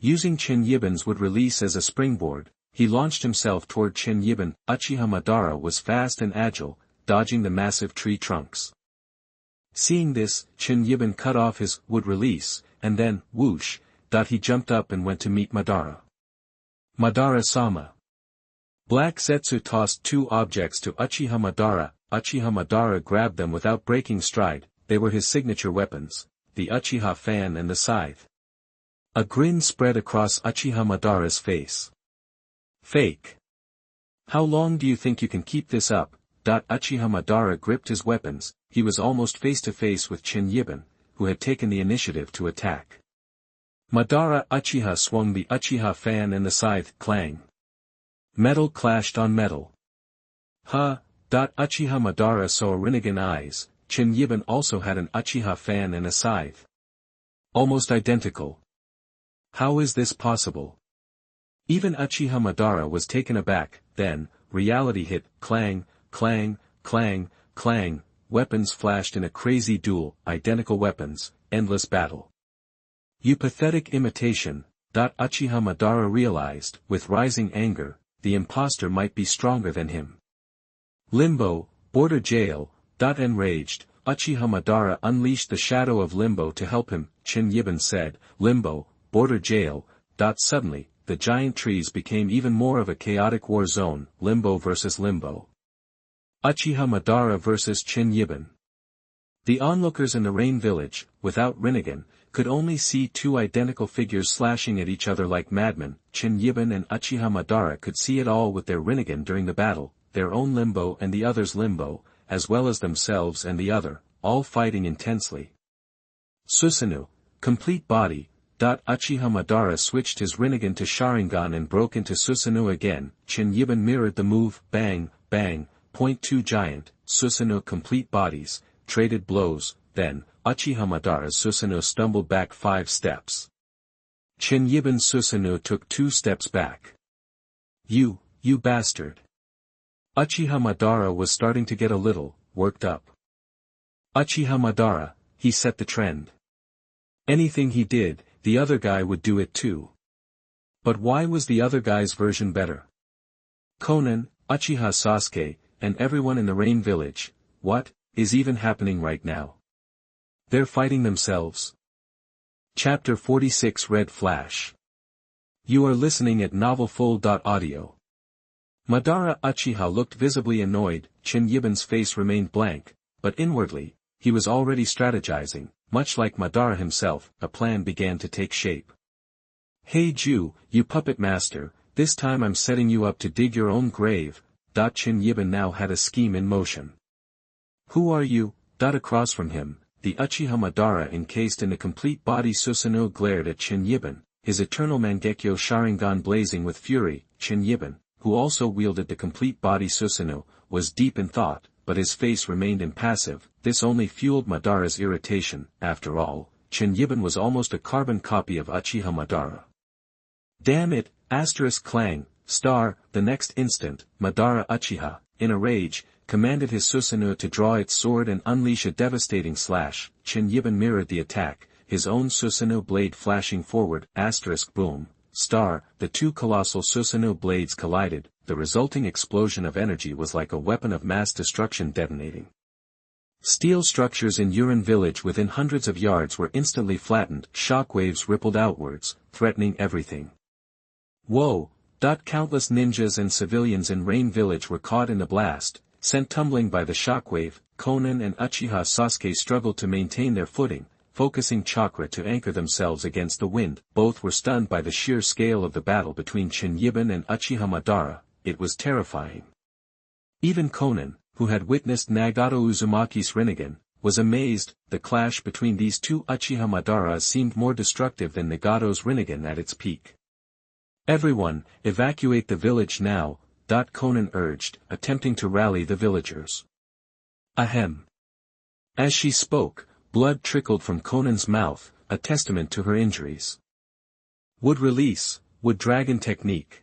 Using Chen Yiban's would release as a springboard, he launched himself toward Chen Yiban. Uchiha Madara was fast and agile, dodging the massive tree trunks. Seeing this, Chen Yiban cut off his would release, and then, whoosh, he jumped up and went to meet Madara. Madara-sama. Black Zetsu tossed two objects to Uchiha Madara. Uchiha Madara grabbed them without breaking stride. They were his signature weapons, the Uchiha fan and the scythe. A grin spread across Uchiha Madara's face. Fake. How long do you think you can keep this up? Uchiha Madara gripped his weapons. He was almost face to face with Chen Yiban, who had taken the initiative to attack. Madara Uchiha swung the Uchiha fan and the scythe, clang. Metal clashed on metal. Uchiha Madara saw Rinnegan eyes. Chen Yiban also had an Uchiha fan and a scythe. Almost identical. How is this possible? Even Uchiha Madara was taken aback. Then, reality hit, clang, clang, clang, clang, weapons flashed in a crazy duel, identical weapons, endless battle. You pathetic imitation, Uchiha Madara realized, with rising anger, the impostor might be stronger than him. Limbo, border jail, enraged, Uchiha Madara unleashed the shadow of Limbo to help him. Chen Yiban said, Limbo, border jail, suddenly, the giant trees became even more of a chaotic war zone, Limbo versus Limbo. Uchiha Madara versus Chen Yiban. The onlookers in the Rain Village, without Rinnegan, could only see two identical figures slashing at each other like madmen. Chen Yiban and Uchiha Madara could see it all with their Rinnegan during the battle, their own Limbo and the other's Limbo, as well as themselves and the other, all fighting intensely. Susanoo, complete body. Uchiha Madara switched his Rinnegan to Sharingan and broke into Susanoo again. Chen Yiban mirrored the move, bang, bang, point two giant, Susanoo complete bodies, traded blows, then, Uchiha Madara's Susanoo stumbled back 5 steps. Chen Yiban's Susanoo took 2 steps back. You bastard. Uchiha Madara was starting to get a little, worked up. Uchiha Madara, he set the trend. Anything he did, the other guy would do it too. But why was the other guy's version better? Konan, Uchiha Sasuke, and everyone in the Rain Village, what is even happening right now? They're fighting themselves. Chapter 46 Red Flash. You are listening at novelfull.audio. Madara Uchiha looked visibly annoyed. Chen Yiban's face remained blank, but inwardly, he was already strategizing. Much like Madara himself, a plan began to take shape. Hei Jue, you puppet master, this time I'm setting you up to dig your own grave. Chen Yiban now had a scheme in motion. Who are you? Across from him, the Uchiha Madara encased in a complete body Susanoo glared at Chen Yiban, his eternal Mangekyo Sharingan blazing with fury. Chen Yiban, who also wielded the complete body Susanoo, was deep in thought, but his face remained impassive. This only fueled Madara's irritation. After all, Chen Yiban was almost a carbon copy of Uchiha Madara. Damn it, clang, star. The next instant, Madara Uchiha, in a rage, commanded his Susanoo to draw its sword and unleash a devastating slash. Chen Yiban mirrored the attack, his own Susanoo blade flashing forward. Boom, star. The two colossal Susanoo blades collided. The resulting explosion of energy was like a weapon of mass destruction detonating. Steel structures in Urin village within hundreds of yards were instantly flattened. Shockwaves rippled outwards, threatening everything. Whoa! Countless ninjas and civilians in Rain village were caught in the blast, sent tumbling by the shockwave. Konan and Uchiha Sasuke struggled to maintain their footing, focusing chakra to anchor themselves against the wind. Both were stunned by the sheer scale of the battle between Chen Yiban and Uchiha Madara. It was terrifying. Even Konan, who had witnessed Nagato Uzumaki's Rinnegan, was amazed. The clash between these two Uchiha Madaras seemed more destructive than Nagato's Rinnegan at its peak. Everyone, evacuate the village now, Konan urged, attempting to rally the villagers. Ahem. As she spoke, blood trickled from Konan's mouth, a testament to her injuries. Would release, would dragon technique.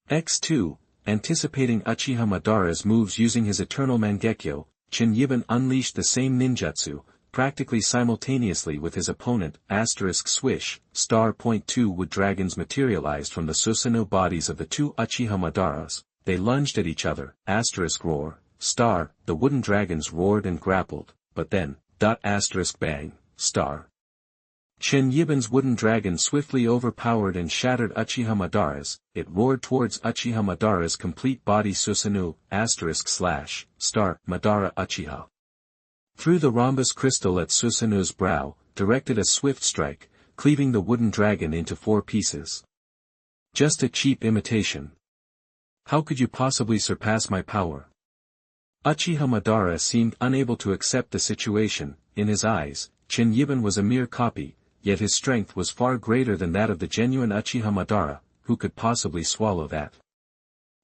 X2, anticipating Uchiha Madara's moves using his eternal Mangekyo, Chen Yiban unleashed the same ninjutsu, practically simultaneously with his opponent, swish, *2 wood dragons materialized from the Susanoo bodies of the two Uchiha Madaras. They lunged at each other, roar, the wooden dragons roared and grappled, but then, bang, Chen Yiban's wooden dragon swiftly overpowered and shattered Uchiha Madara's. It roared towards Uchiha Madara's complete body Susanoo, Madara Uchiha. Threw the rhombus crystal at Susanoo's brow, directed a swift strike, cleaving the wooden dragon into 4 pieces. Just a cheap imitation. How could you possibly surpass my power? Uchiha Madara seemed unable to accept the situation. In his eyes, Chen Yiban was a mere copy, yet his strength was far greater than that of the genuine Uchiha Madara. Who could possibly swallow that?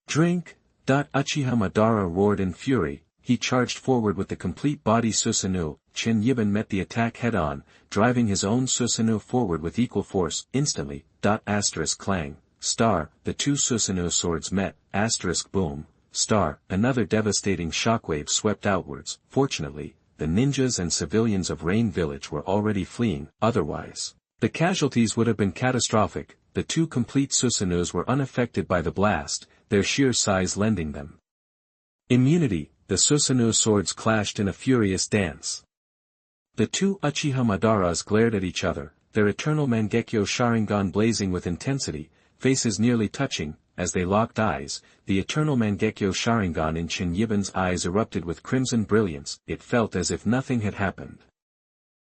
Drink! Uchiha Madara roared in fury. He charged forward with the complete body Susanoo. Chen Yiban met the attack head-on, driving his own Susanoo forward with equal force. Instantly, clang, the two Susanoo swords met, boom, another devastating shockwave swept outwards. Fortunately, the ninjas and civilians of Rain Village were already fleeing, otherwise, the casualties would have been catastrophic. The two complete Susanoos were unaffected by the blast, their sheer size lending them immunity. The Susanoo swords clashed in a furious dance. The two Uchiha Madaras glared at each other, their eternal Mangekyo Sharingan blazing with intensity, faces nearly touching. As they locked eyes, the eternal Mangekyo Sharingan in Chen Yiban's eyes erupted with crimson brilliance. It felt as if nothing had happened.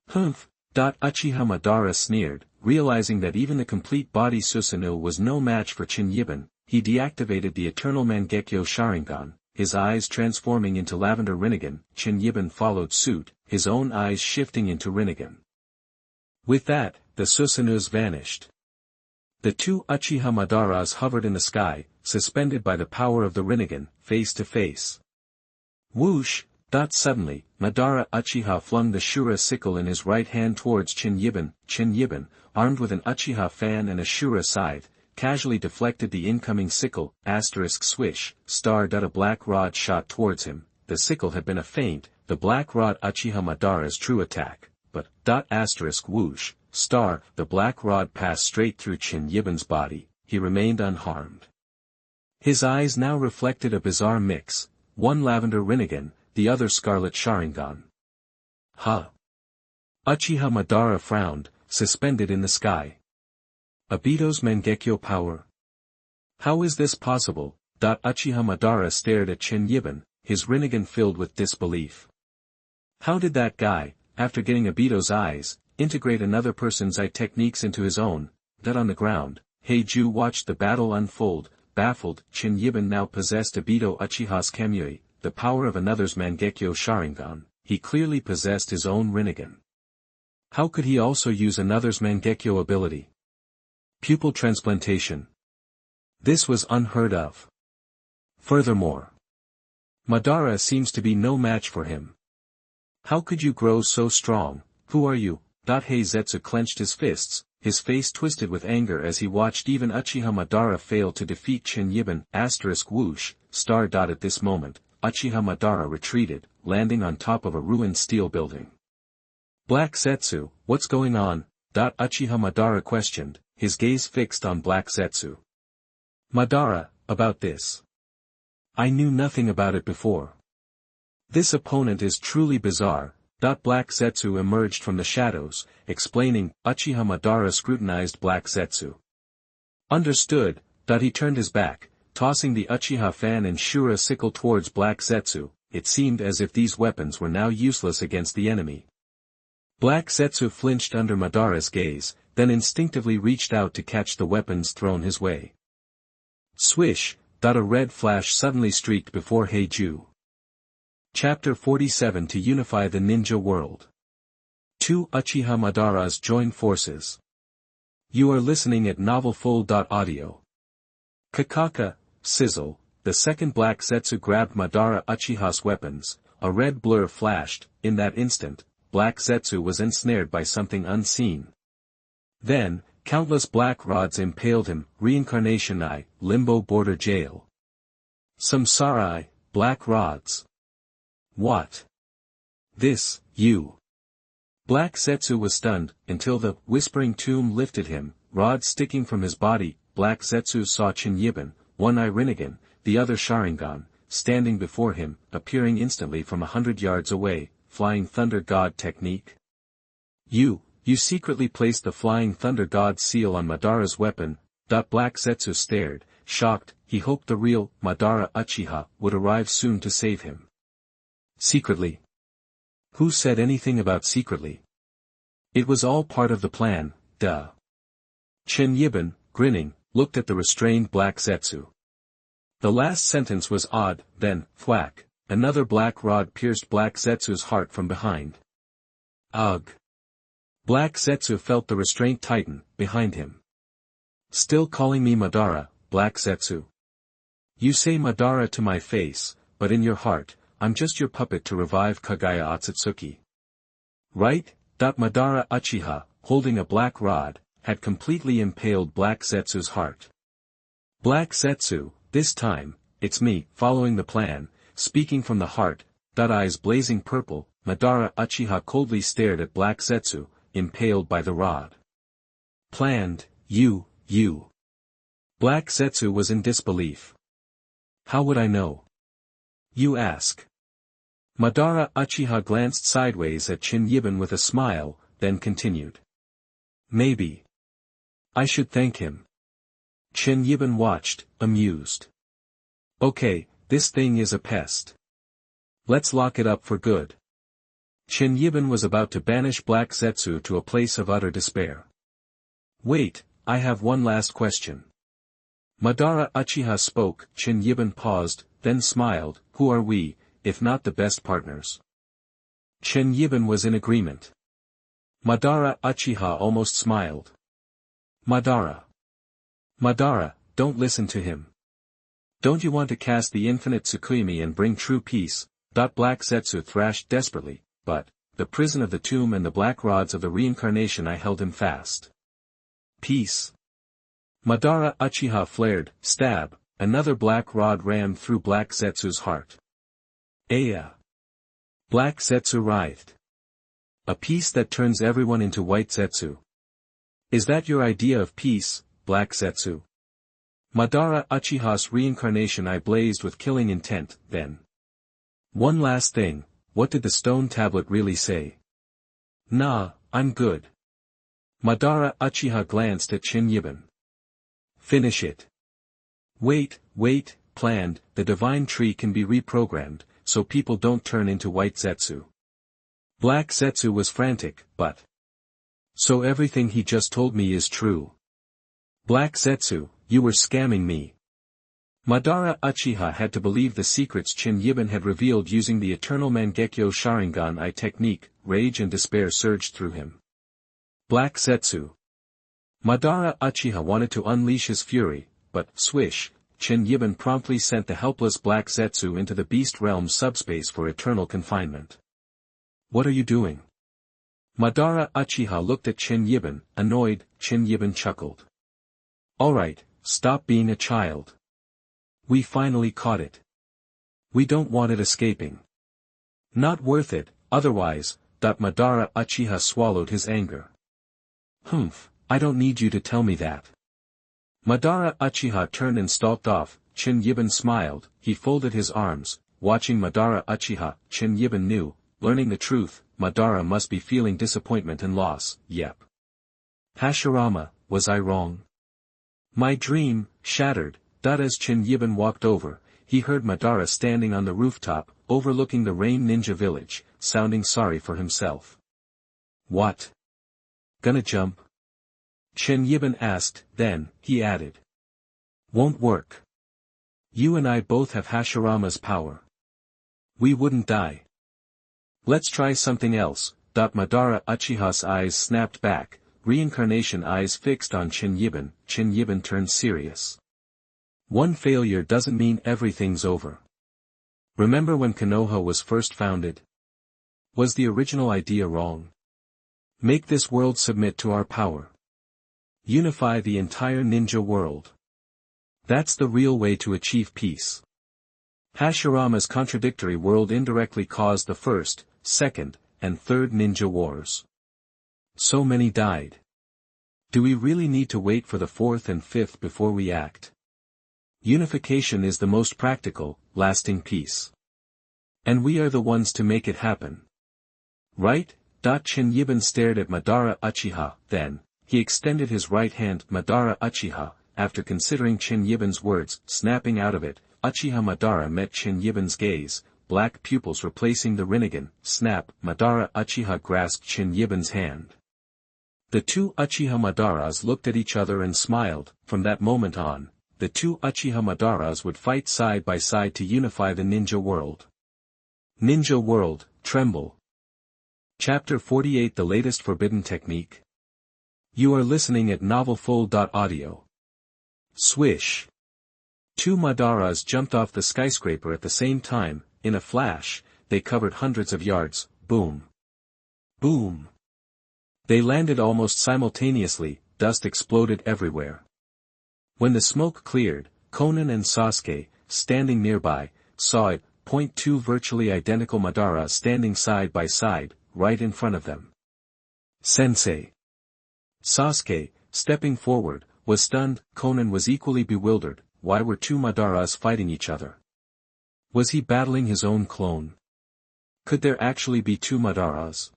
Humph! Uchiha Madara sneered, realizing that even the complete body Susanoo was no match for Chen Yiban. He deactivated the eternal Mangekyo Sharingan, his eyes transforming into Lavender Rinnegan. Chen Yiban followed suit, his own eyes shifting into Rinnegan. With that, the Susanoos vanished. The two Uchiha Madaras hovered in the sky, suspended by the power of the Rinnegan, face to face. Whoosh! Suddenly, Madara Uchiha flung the Shura sickle in his right hand towards Chen Yiban. Chen Yiban, armed with an Uchiha fan and a Shura scythe, casually deflected the incoming sickle, swish, a black rod shot towards him. The sickle had been a feint, the black rod Uchiha Madara's true attack, but, whoosh, the black rod passed straight through Chen Yiban's body. He remained unharmed. His eyes now reflected a bizarre mix, one Lavender Rinnegan, the other Scarlet Sharingan. Huh! Uchiha Madara frowned, suspended in the sky. Obito's Mangekyo power? How is this possible? Uchiha Madara stared at Chen Yiban, his Rinnegan filled with disbelief. How did that guy, after getting Obito's eyes, integrate another person's eye techniques into his own? On the ground, Hei Jue watched the battle unfold, baffled. Chen Yiban now possessed Obito Uchiha's Kamui, the power of another's Mangekyo Sharingan. He clearly possessed his own Rinnegan. How could he also use another's Mangekyo ability? Pupil transplantation. This was unheard of. Furthermore, Madara seems to be no match for him. How could you grow so strong? Who are you? Heizetsu clenched his fists, his face twisted with anger as he watched even Uchiha Madara fail to defeat Chen Yiban. Whoosh, At this moment, Uchiha Madara retreated, landing on top of a ruined steel building. Black Zetsu, what's going on? Uchiha Madara questioned, his gaze fixed on Black Zetsu. Madara, about this. I knew nothing about it before. This opponent is truly bizarre. Black Zetsu emerged from the shadows, explaining. Uchiha Madara scrutinized Black Zetsu. Understood. He turned his back, tossing the Uchiha fan and Shura sickle towards Black Zetsu. It seemed as if these weapons were now useless against the enemy. Black Zetsu flinched under Madara's gaze, then instinctively reached out to catch the weapons thrown his way. Swish! A red flash suddenly streaked before Hei Jue. Chapter 47 To Unify the Ninja World. Two Uchiha Madaras join forces. You are listening at novelfull.audio. Kakaka, sizzle, the second Black Zetsu grabbed Madara Uchiha's weapons. A red blur flashed. In that instant, Black Zetsu was ensnared by something unseen. Then, Countless black rods impaled him, Reincarnation eye, limbo border jail. Samsara eye, black rods. What? This, you. Black Zetsu was stunned, until the whispering tomb lifted him, rods sticking from his body. Black Zetsu saw Chen Yiban, one eye Rinnegan, the other Sharingan, standing before him, appearing instantly from 100 yards away, Flying Thunder God technique. You secretly placed the Flying Thunder God seal on Madara's weapon. Black Zetsu stared, shocked. He hoped the real Madara Uchiha would arrive soon to save him. Secretly? Who said anything about secretly? It was all part of the plan, duh. Chen Yiban, grinning, looked at the restrained Black Zetsu. The last sentence was odd, then, thwack, another black rod pierced Black Zetsu's heart from behind. Ugh. Black Zetsu felt the restraint tighten, behind him. Still calling me Madara, Black Zetsu? You say Madara to my face, but in your heart, I'm just your puppet to revive Kagaya Otsutsuki. Right? Madara Uchiha, holding a black rod, had completely impaled Black Zetsu's heart. Black Zetsu, this time, it's me, following the plan, speaking from the heart. Eyes blazing purple, Madara Uchiha coldly stared at Black Zetsu, impaled by the rod. Planned, you. Black Zetsu was in disbelief. How would I know? You ask. Madara Uchiha glanced sideways at Chen Yiban with a smile, then continued. Maybe. I should thank him. Chen Yiban watched, amused. Okay, this thing is a pest. Let's lock it up for good. Chen Yiban was about to banish Black Zetsu to a place of utter despair. Wait, I have one last question. Madara Uchiha spoke. Chen Yiban paused, then smiled. Who are we, if not the best partners? Chen Yiban was in agreement. Madara Uchiha almost smiled. Madara, don't listen to him. Don't you want to cast the infinite Tsukuyomi and bring true peace? Black Zetsu thrashed desperately, but, the prison of the tomb and the black rods of the reincarnation I held him fast. Peace. Madara Uchiha flared, stab, another black rod ran through Black Zetsu's heart. Aya. Black Zetsu writhed. A peace that turns everyone into white Zetsu. Is that your idea of peace, Black Zetsu? Madara Uchiha's reincarnation eye blazed with killing intent, then. One last thing, what did the stone tablet really say? Nah, I'm good. Madara Uchiha glanced at Chen Yiban. Finish it. Wait, planned, the divine tree can be reprogrammed, so people don't turn into white Zetsu. Black Zetsu was frantic, but. So everything he just told me is true. Black Zetsu, you were scamming me. Madara Uchiha had to believe the secrets Chen Yiban had revealed using the eternal Mangekyo Sharingan eye technique. Rage and despair surged through him. Black Zetsu. Madara Uchiha wanted to unleash his fury, but, swish, Chen Yiban promptly sent the helpless Black Zetsu into the Beast Realm subspace for eternal confinement. What are you doing? Madara Uchiha looked at Chen Yiban, annoyed. Chen Yiban chuckled. Alright, stop being a child. We finally caught it. We don't want it escaping. Not worth it, otherwise. Madara Uchiha swallowed his anger. Humph, I don't need you to tell me that. Madara Uchiha turned and stalked off. Chen Yiban smiled. He folded his arms, watching Madara Uchiha. Chen Yiban knew, learning the truth, Madara must be feeling disappointment and loss. Yep. Hashirama, was I wrong? My dream, shattered. As Chen Yiban walked over, he heard Madara standing on the rooftop, overlooking the Rain Ninja village, sounding sorry for himself. What? Gonna jump? Chen Yiban asked, then, he added. Won't work. You and I both have Hashirama's power. We wouldn't die. Let's try something else. Madara Uchiha's eyes snapped back, reincarnation eyes fixed on Chen Yiban. Chen Yiban turned serious. One failure doesn't mean everything's over. Remember when Konoha was first founded? Was the original idea wrong? Make this world submit to our power. Unify the entire ninja world. That's the real way to achieve peace. Hashirama's contradictory world indirectly caused the first, second, and third ninja wars. So many died. Do we really need to wait for the fourth and fifth before we act? Unification is the most practical, lasting peace. And we are the ones to make it happen. Right? Chen Yiban stared at Madara Uchiha, then, he extended his right hand. Madara Uchiha, after considering Chen Yiban's words, snapping out of it, Uchiha Madara met Chen Yiban's gaze, black pupils replacing the Rinnegan. Snap, Madara Uchiha grasped Chen Yiban's hand. The two Uchiha Madaras looked at each other and smiled. From that moment on, the two Uchiha Madaras would fight side by side to unify the ninja world. Ninja world, tremble. Chapter 48 The latest forbidden technique. You are listening at novelfull.audio. Swish. Two Madaras jumped off the skyscraper at the same time. In a flash, they covered hundreds of yards. Boom. Boom. They landed almost simultaneously. Dust exploded everywhere. When the smoke cleared, Konan and Sasuke, standing nearby, saw it. Two virtually identical Madara standing side by side, right in front of them. Sensei. Sasuke, stepping forward, was stunned. Konan was equally bewildered. Why were two Madaras fighting each other? Was he battling his own clone? Could there actually be two Madaras?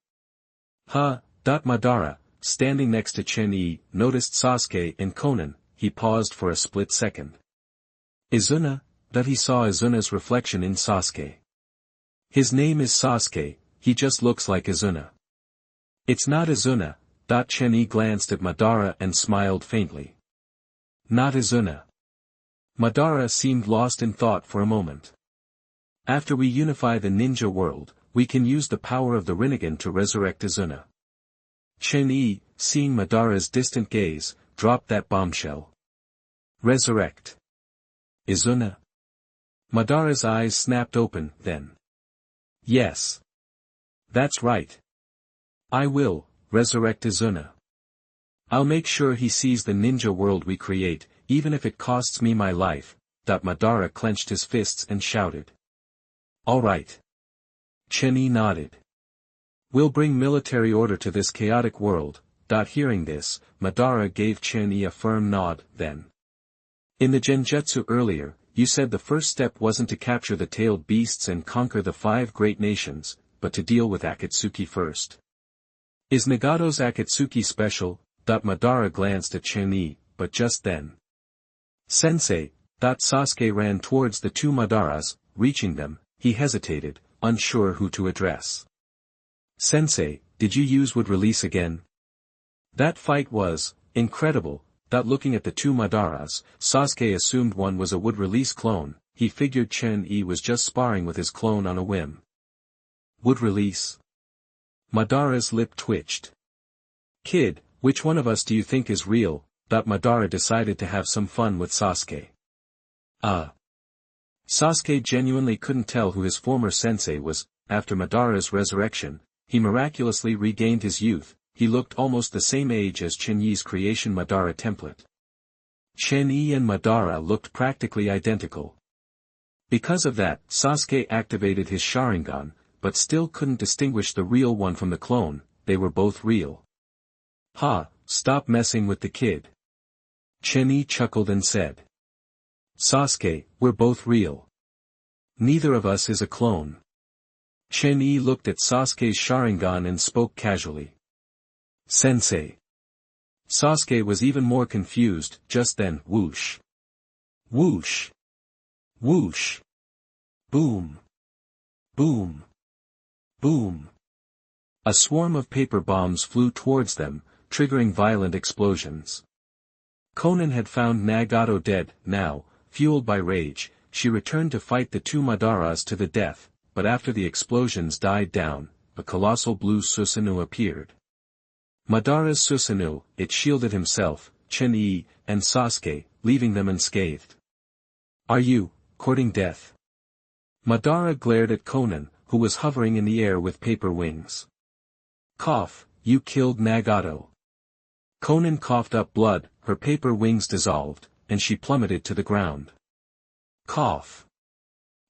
Madara, standing next to Chen Yi, noticed Sasuke and Konan. He paused for a split second. Izuna? That he saw Izuna's reflection in Sasuke. His name is Sasuke, he just looks like Izuna. It's not Izuna. Chen Yi glanced at Madara and smiled faintly. Not Izuna. Madara seemed lost in thought for a moment. After we unify the ninja world, we can use the power of the Rinnegan to resurrect Izuna. Chen Yi, seeing Madara's distant gaze, dropped that bombshell. Resurrect Izuna? Madara's eyes snapped open, then. Yes. That's right. I will resurrect Izuna. I'll make sure he sees the ninja world we create, even if it costs me my life. Madara clenched his fists and shouted. All right. Chen Yi nodded. We'll bring military order to this chaotic world. Hearing this, Madara gave Chen Yi a firm nod, then. In the genjutsu earlier, you said the first step wasn't to capture the tailed beasts and conquer the 5 great nations, but to deal with Akatsuki first. Is Nagato's Akatsuki special? Madara glanced at Chen Yi, but just then. Sensei. Sasuke ran towards the two Madaras. Reaching them, he hesitated, unsure who to address. Sensei, did you use wood release again? That fight was incredible. Looking at the two Madaras, Sasuke assumed one was a wood release clone. He figured Chen Yi was just sparring with his clone on a whim. Wood release? Madara's lip twitched. Kid, which one of us do you think is real? Madara decided to have some fun with Sasuke. Sasuke genuinely couldn't tell who his former sensei was. After Madara's resurrection, he miraculously regained his youth. He looked almost the same age as Chen Yi's creation Madara template. Chen Yi and Madara looked practically identical. Because of that, Sasuke activated his Sharingan, but still couldn't distinguish the real one from the clone. They were both real. Stop messing with the kid. Chen Yi chuckled and said. Sasuke, we're both real. Neither of us is a clone. Chen Yi looked at Sasuke's Sharingan and spoke casually. Sensei. Sasuke was even more confused. Just then, whoosh. Whoosh. Whoosh. Boom. Boom. Boom. A swarm of paper bombs flew towards them, triggering violent explosions. Konan had found Nagato dead. Now, fueled by rage, she returned to fight the two Madaras to the death, but after the explosions died down, a colossal blue Susanoo appeared. Madara's Susanoo, it shielded himself, Chen Yi, and Sasuke, leaving them unscathed. Are you, courting death? Madara glared at Konan, who was hovering in the air with paper wings. Cough, you killed Nagato. Konan coughed up blood, her paper wings dissolved, and she plummeted to the ground. Cough.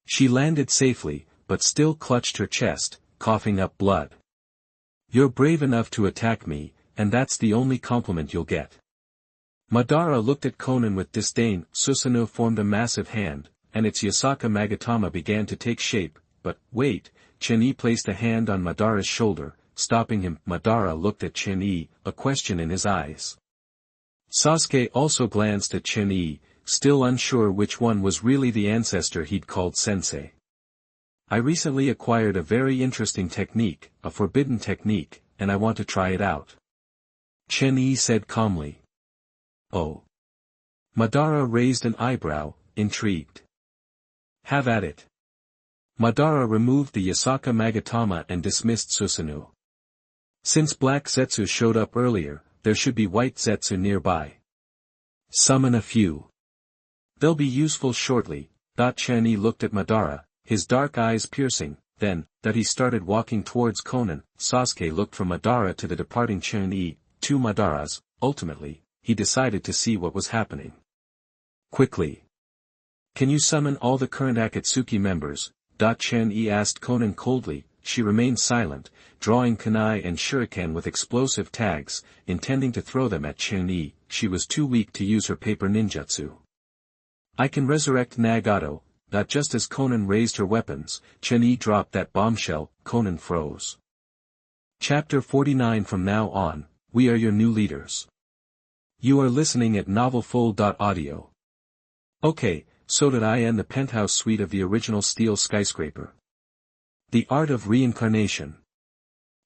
She landed safely, but still clutched her chest, coughing up blood. You're brave enough to attack me, and that's the only compliment you'll get. Madara looked at Konan with disdain. Susanoo formed a massive hand, and its Yasaka Magatama began to take shape, but, wait, Chen Yi placed a hand on Madara's shoulder, stopping him. Madara looked at Chen Yi, a question in his eyes. Sasuke also glanced at Chen Yi, still unsure which one was really the ancestor he'd called sensei. I recently acquired a very interesting technique, a forbidden technique, and I want to try it out. Chen Yi said calmly. Oh. Madara raised an eyebrow, intrigued. Have at it. Madara removed the Yasaka Magatama and dismissed Susanoo. Since black Zetsu showed up earlier, there should be white Zetsu nearby. Summon a few. They'll be useful shortly. Chen Yi looked at Madara, his dark eyes piercing, then, that he started walking towards Konan. Sasuke looked from Madara to the departing Chen Yi, two Madaras. Ultimately, he decided to see what was happening. Quickly. Can you summon all the current Akatsuki members? Chen Yi asked Konan coldly. She remained silent, drawing kunai and shuriken with explosive tags, intending to throw them at Chen Yi. She was too weak to use her paper ninjutsu. I can resurrect Nagato. Just as Konan raised her weapons, Chen Yi dropped that bombshell. Konan froze. Chapter 49. From now on, we are your new leaders. You are listening at novelfull.audio. Okay, so did I end the penthouse suite of the original steel skyscraper. The Art of Reincarnation.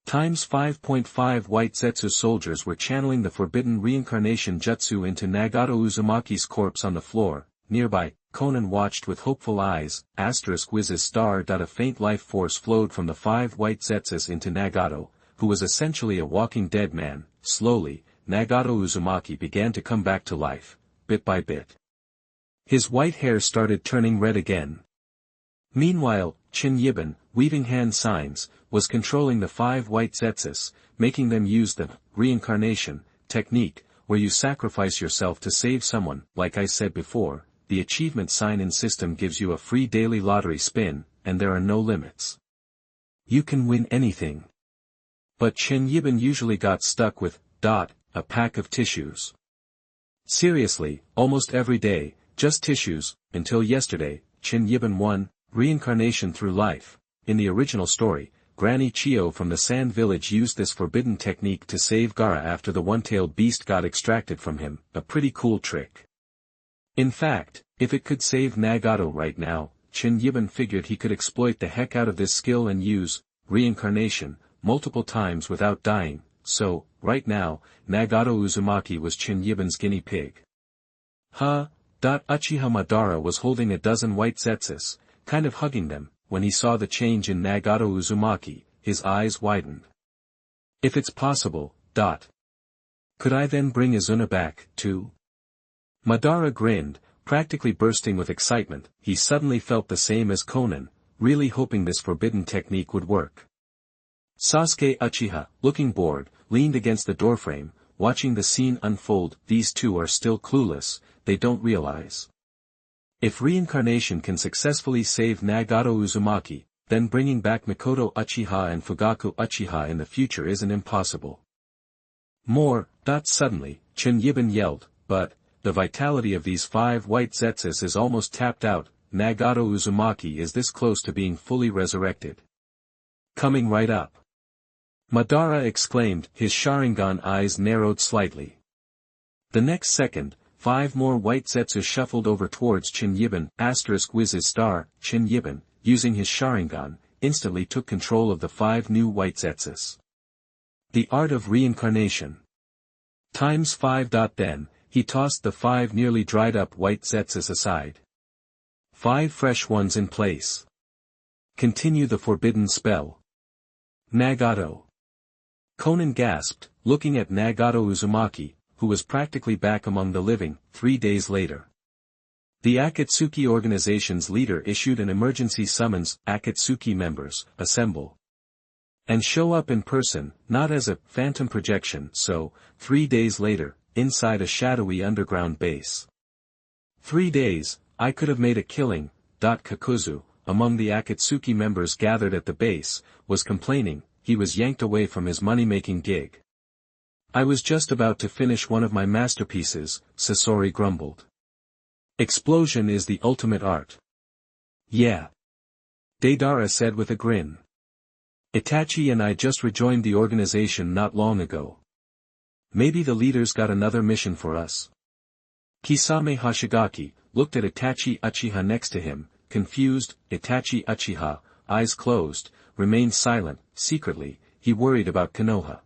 Times 5.5 White Zetsu soldiers were channeling the forbidden reincarnation jutsu into Nagato Uzumaki's corpse on the floor. Nearby, Konan watched with hopeful eyes. Whizzes star. A faint life force flowed from the 5 white Zetsus into Nagato, who was essentially a walking dead man. Slowly, Nagato Uzumaki began to come back to life, bit by bit. His white hair started turning red again. Meanwhile, Chen Yiban, weaving hand signs, was controlling the 5 white Zetsus, making them use the reincarnation technique, where you sacrifice yourself to save someone. Like I said before, the achievement sign-in system gives you a free daily lottery spin, and there are no limits. You can win anything. But Chen Yiban usually got stuck with, a pack of tissues. Seriously, almost every day, just tissues, until yesterday. Chen Yiban won reincarnation through life. In the original story, Granny Xiao from the Sand Village used this forbidden technique to save Gaara after the one-tailed beast got extracted from him, a pretty cool trick. In fact, if it could save Nagato right now, Chen Yiban figured he could exploit the heck out of this skill and use reincarnation multiple times without dying. So, right now, Nagato Uzumaki was Chen Yiban's guinea pig. Uchiha Madara was holding a dozen white Zetsus, kind of hugging them. When he saw the change in Nagato Uzumaki, his eyes widened. If it's possible, could I then bring Izuna back, too? Madara grinned, practically bursting with excitement. He suddenly felt the same as Konan, really hoping this forbidden technique would work. Sasuke Uchiha, looking bored, leaned against the doorframe, watching the scene unfold. These two are still clueless, they don't realize. If reincarnation can successfully save Nagato Uzumaki, then bringing back Mikoto Uchiha and Fugaku Uchiha in the future isn't impossible. More. Suddenly, Chen Yiban yelled, but, the vitality of these 5 white Zetsus is almost tapped out. Nagato Uzumaki is this close to being fully resurrected. Coming right up. Madara exclaimed, his Sharingan eyes narrowed slightly. The next second, 5 more white Zetsu shuffled over towards Chen Yiban. Whizzes star. Chen Yiban, using his Sharingan, instantly took control of the 5 new white Zetsus. The Art of Reincarnation. Times 5. Then, he tossed the 5 nearly dried up white Zetsus aside. 5 fresh ones in place. Continue the forbidden spell. Nagato. Konan gasped, looking at Nagato Uzumaki, who was practically back among the living. 3 days later. The Akatsuki organization's leader issued an emergency summons. Akatsuki members, assemble. And show up in person, not as a phantom projection. So, 3 days later, inside a shadowy underground base. 3 days, I could have made a killing. Kakuzu, among the Akatsuki members gathered at the base, was complaining. He was yanked away from his money-making gig. I was just about to finish one of my masterpieces, Sasori grumbled. Explosion is the ultimate art. Yeah. Deidara said with a grin. Itachi and I just rejoined the organization not long ago. Maybe the leaders got another mission for us. Kisame Hashigaki looked at Itachi Uchiha next to him, confused. Itachi Uchiha, eyes closed, remained silent. Secretly, he worried about Konoha.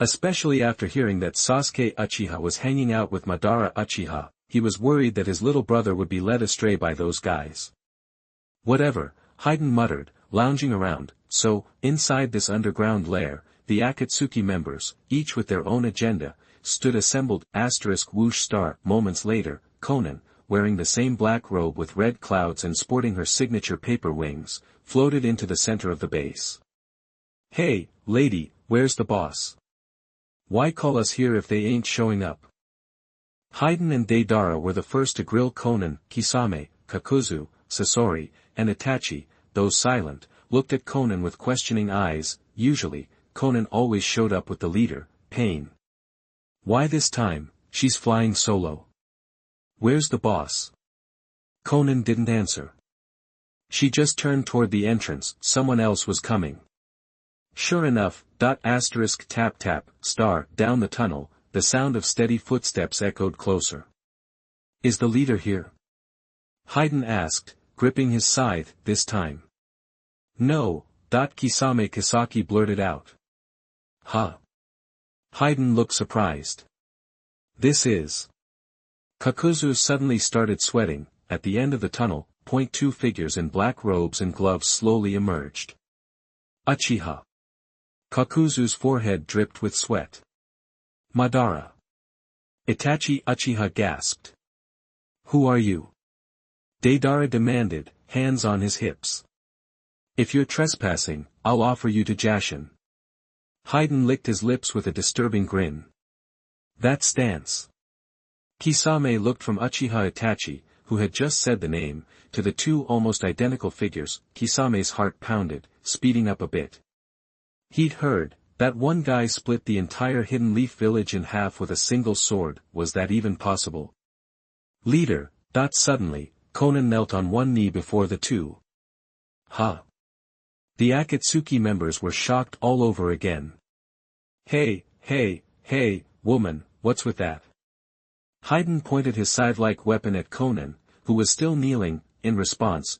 Especially after hearing that Sasuke Uchiha was hanging out with Madara Uchiha, he was worried that his little brother would be led astray by those guys. Whatever, Haiden muttered, lounging around. So, inside this underground lair, the Akatsuki members, each with their own agenda, stood assembled. Whoosh star. Moments later, Konan, wearing the same black robe with red clouds and sporting her signature paper wings, floated into the center of the base. Hey, lady, where's the boss? Why call us here if they ain't showing up? Haiden and Deidara were the first to grill Konan. Kisame, Kakuzu, Sasori, and Itachi, those silent, looked at Konan with questioning eyes. Usually, Konan always showed up with the leader, Pain. Why this time? She's flying solo. Where's the boss? Konan didn't answer. She just turned toward the entrance. Someone else was coming. Sure enough, tap tap, star, down the tunnel, the sound of steady footsteps echoed closer. Is the leader here? Haiden asked, gripping his scythe, this time. No, Kisame Kisaki blurted out. Huh? Haiden looked surprised. This is... Kakuzu suddenly started sweating. At the end of the tunnel, 2 figures in black robes and gloves slowly emerged. Uchiha. Kakuzu's forehead dripped with sweat. Madara. Itachi Uchiha gasped. Who are you? Deidara demanded, hands on his hips. If you're trespassing, I'll offer you to Jashin. Haiden licked his lips with a disturbing grin. That stance. Kisame looked from Uchiha Itachi, who had just said the name, to the 2 almost identical figures. Kisame's heart pounded, speeding up a bit. He'd heard, that one guy split the entire Hidden Leaf village in half with a single sword. Was that even possible? Leader. Suddenly, Konan knelt on one knee before the 2. Huh? The Akatsuki members were shocked all over again. Hey, woman, what's with that? Haiden pointed his scythe-like weapon at Konan, who was still kneeling. In response,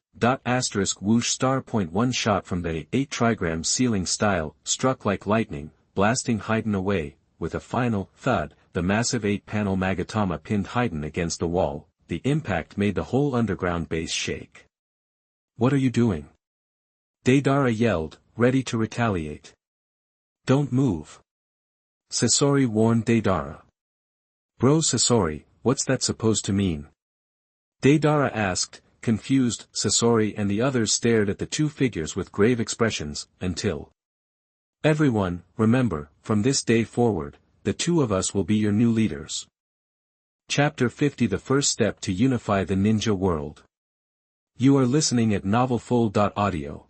whoosh star. One shot from the 8 trigram ceiling style, struck like lightning, blasting Haiden away. With a final thud, the massive 8-panel Magatama pinned Haiden against the wall. The impact made the whole underground base shake. What are you doing? Deidara yelled, ready to retaliate. Don't move. Sasori warned Deidara. Bro Sasori, what's that supposed to mean? Deidara asked, confused. Sasori and the others stared at the 2 figures with grave expressions, until. Everyone, remember, from this day forward, the 2 of us will be your new leaders. Chapter 50. The first step to unify the ninja world. You are listening at novelfull.audio.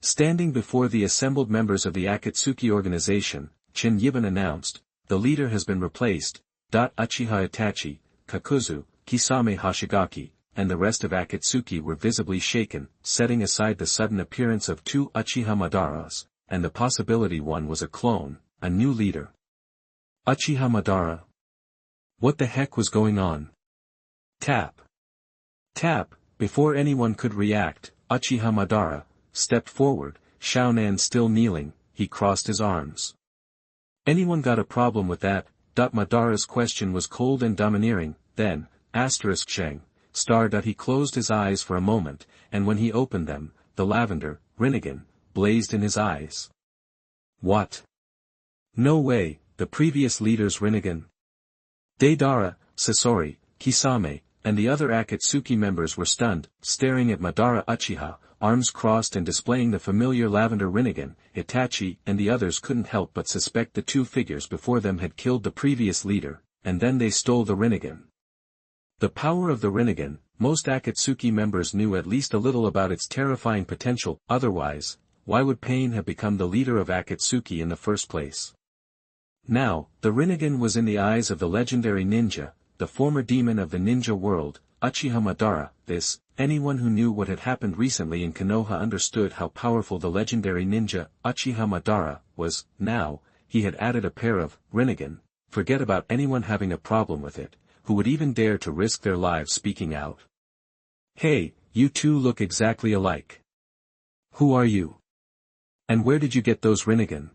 Standing before the assembled members of the Akatsuki organization, Chen Yiban announced, the leader has been replaced. Uchiha Itachi, Kakuzu, Kisame Hashigaki, and the rest of Akatsuki were visibly shaken, setting aside the sudden appearance of 2 Uchiha Madaras, and the possibility one was a clone, a new leader. Uchiha Madara? What the heck was going on? Tap. Tap. Before anyone could react, Uchiha Madara stepped forward, Xiao still kneeling. He crossed his arms. Anyone got a problem with that? Madara's question was cold and domineering. Then, Sheng, star. He closed his eyes for a moment, and when he opened them, the lavender, Rinnegan, blazed in his eyes. What? No way, the previous leader's Rinnegan? Deidara, Sasori, Kisame, and the other Akatsuki members were stunned, staring at Madara Uchiha, arms crossed and displaying the familiar lavender Rinnegan. Itachi and the others couldn't help but suspect the two figures before them had killed the previous leader, and then they stole the Rinnegan. The power of the Rinnegan, most Akatsuki members knew at least a little about its terrifying potential, otherwise, why would Pain have become the leader of Akatsuki in the first place? Now, the Rinnegan was in the eyes of the legendary ninja, the former demon of the ninja world, Uchiha Madara. Anyone who knew what had happened recently in Konoha understood how powerful the legendary ninja, Uchiha Madara, was. Now, he had added a pair of Rinnegan. Forget about anyone having a problem with it, who would even dare to risk their lives speaking out. Hey, you two look exactly alike. Who are you? And where did you get those Rinnegan?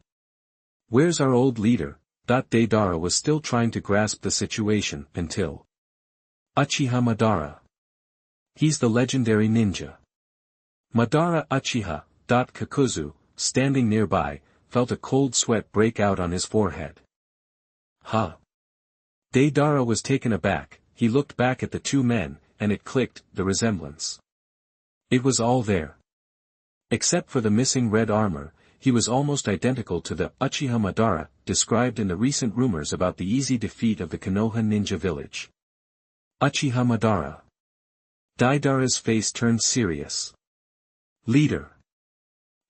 Where's our old leader? Deidara was still trying to grasp the situation until Uchiha Madara. He's the legendary ninja. Madara Uchiha, Kakuzu, standing nearby, felt a cold sweat break out on his forehead. Huh? Deidara was taken aback. He looked back at the two men, and it clicked, the resemblance. It was all there. Except for the missing red armor, he was almost identical to the Uchiha Madara, described in the recent rumors about the easy defeat of the Konoha ninja village. Uchiha Madara. Deidara's face turned serious. Leader.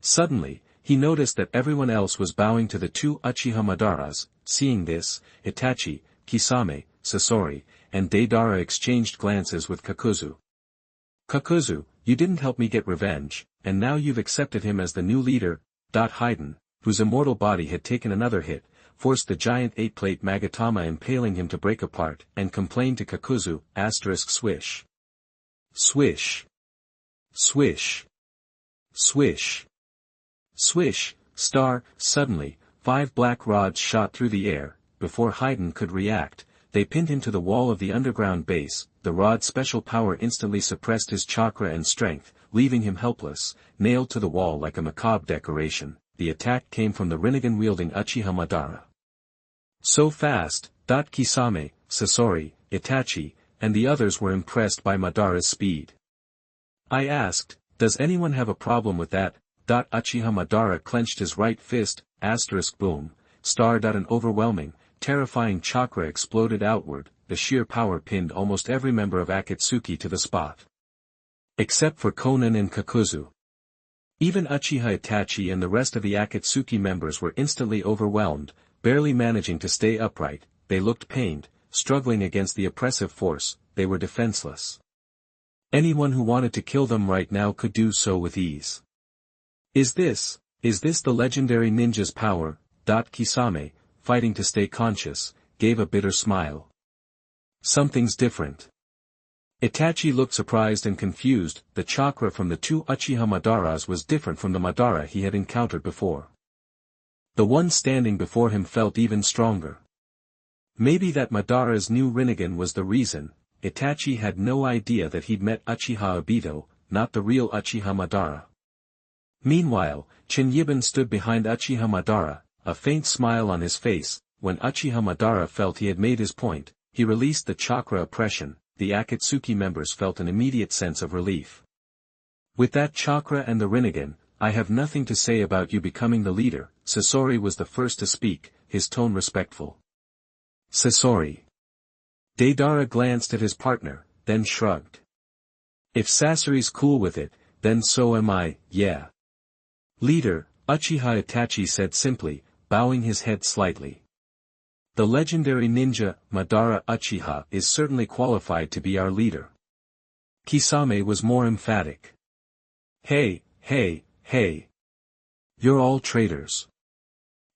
Suddenly, he noticed that everyone else was bowing to the two Uchiha Madaras. Seeing this, Itachi, Kisame, Sasori, and Deidara exchanged glances with Kakuzu. Kakuzu, you didn't help me get revenge, and now you've accepted him as the new leader. Haiden, whose immortal body had taken another hit, forced the giant 8-plate Magatama impaling him to break apart, and complained to Kakuzu, *swish. Swish. Swish. Swish. Swish, suddenly, 5 black rods shot through the air. Before Haiden could react, they pinned him to the wall of the underground base. The rod's special power instantly suppressed his chakra and strength, leaving him helpless, nailed to the wall like a macabre decoration. The attack came from the Rinnegan-wielding Uchiha Madara. So fast, Kisame, Sasori, Itachi, and the others were impressed by Madara's speed. I asked, does anyone have a problem with that? Uchiha Madara clenched his right fist, boom, an overwhelming, terrifying chakra exploded outward. The sheer power pinned almost every member of Akatsuki to the spot. Except for Konan and Kakuzu. Even Uchiha Itachi and the rest of the Akatsuki members were instantly overwhelmed, barely managing to stay upright. They looked pained, struggling against the oppressive force. They were defenseless. Anyone who wanted to kill them right now could do so with ease. Is this the legendary ninja's power? Kisame, fighting to stay conscious, gave a bitter smile. Something's different. Itachi looked surprised and confused. The chakra from the two Uchiha Madaras was different from the Madara he had encountered before. The one standing before him felt even stronger. Maybe that Madara's new Rinnegan was the reason. Itachi had no idea that he'd met Uchiha Obito, not the real Uchiha Madara. Meanwhile, Chen Yiban stood behind Uchiha Madara, a faint smile on his face. When Uchiha Madara felt he had made his point, he released the chakra oppression. The Akatsuki members felt an immediate sense of relief. With that chakra and the Rinnegan, I have nothing to say about you becoming the leader. Sasori was the first to speak, his tone respectful. Sasori. Deidara glanced at his partner, then shrugged. If Sasori's cool with it, then so am I. Yeah. Leader, Uchiha Itachi said simply, bowing his head slightly. The legendary ninja, Madara Uchiha, is certainly qualified to be our leader. Kisame was more emphatic. Hey. You're all traitors.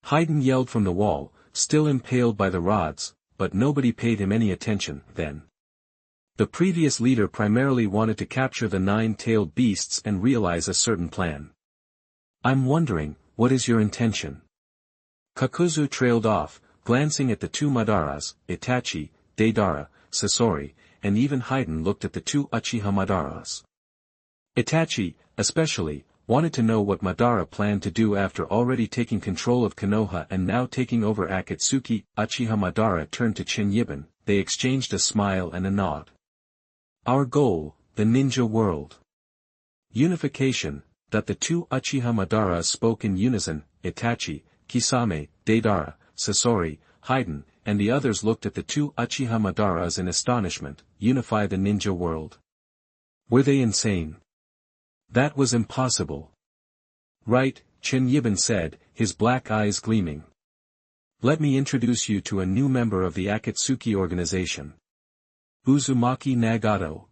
Haiden yelled from the wall, still impaled by the rods, but nobody paid him any attention then. The previous leader primarily wanted to capture the 9-tailed beasts and realize a certain plan. I'm wondering, what is your intention? Kakuzu trailed off, glancing at the two Madaras. Itachi, Deidara, Sasori, and even Haiden looked at the two Uchiha Madaras. Itachi, especially, wanted to know what Madara planned to do after already taking control of Konoha and now taking over Akatsuki. Uchiha Madara turned to Chen Yiban. They exchanged a smile and a nod. Our goal, the ninja world. Unification, that the two Uchiha Madaras spoke in unison, Itachi, Kisame, Deidara, Sasori, Haiden, and the others looked at the two Uchiha Madaras in astonishment. Unify the ninja world. Were they insane? That was impossible. Right, Chen Yiban said, his black eyes gleaming. Let me introduce you to a new member of the Akatsuki organization. Uzumaki Nagato.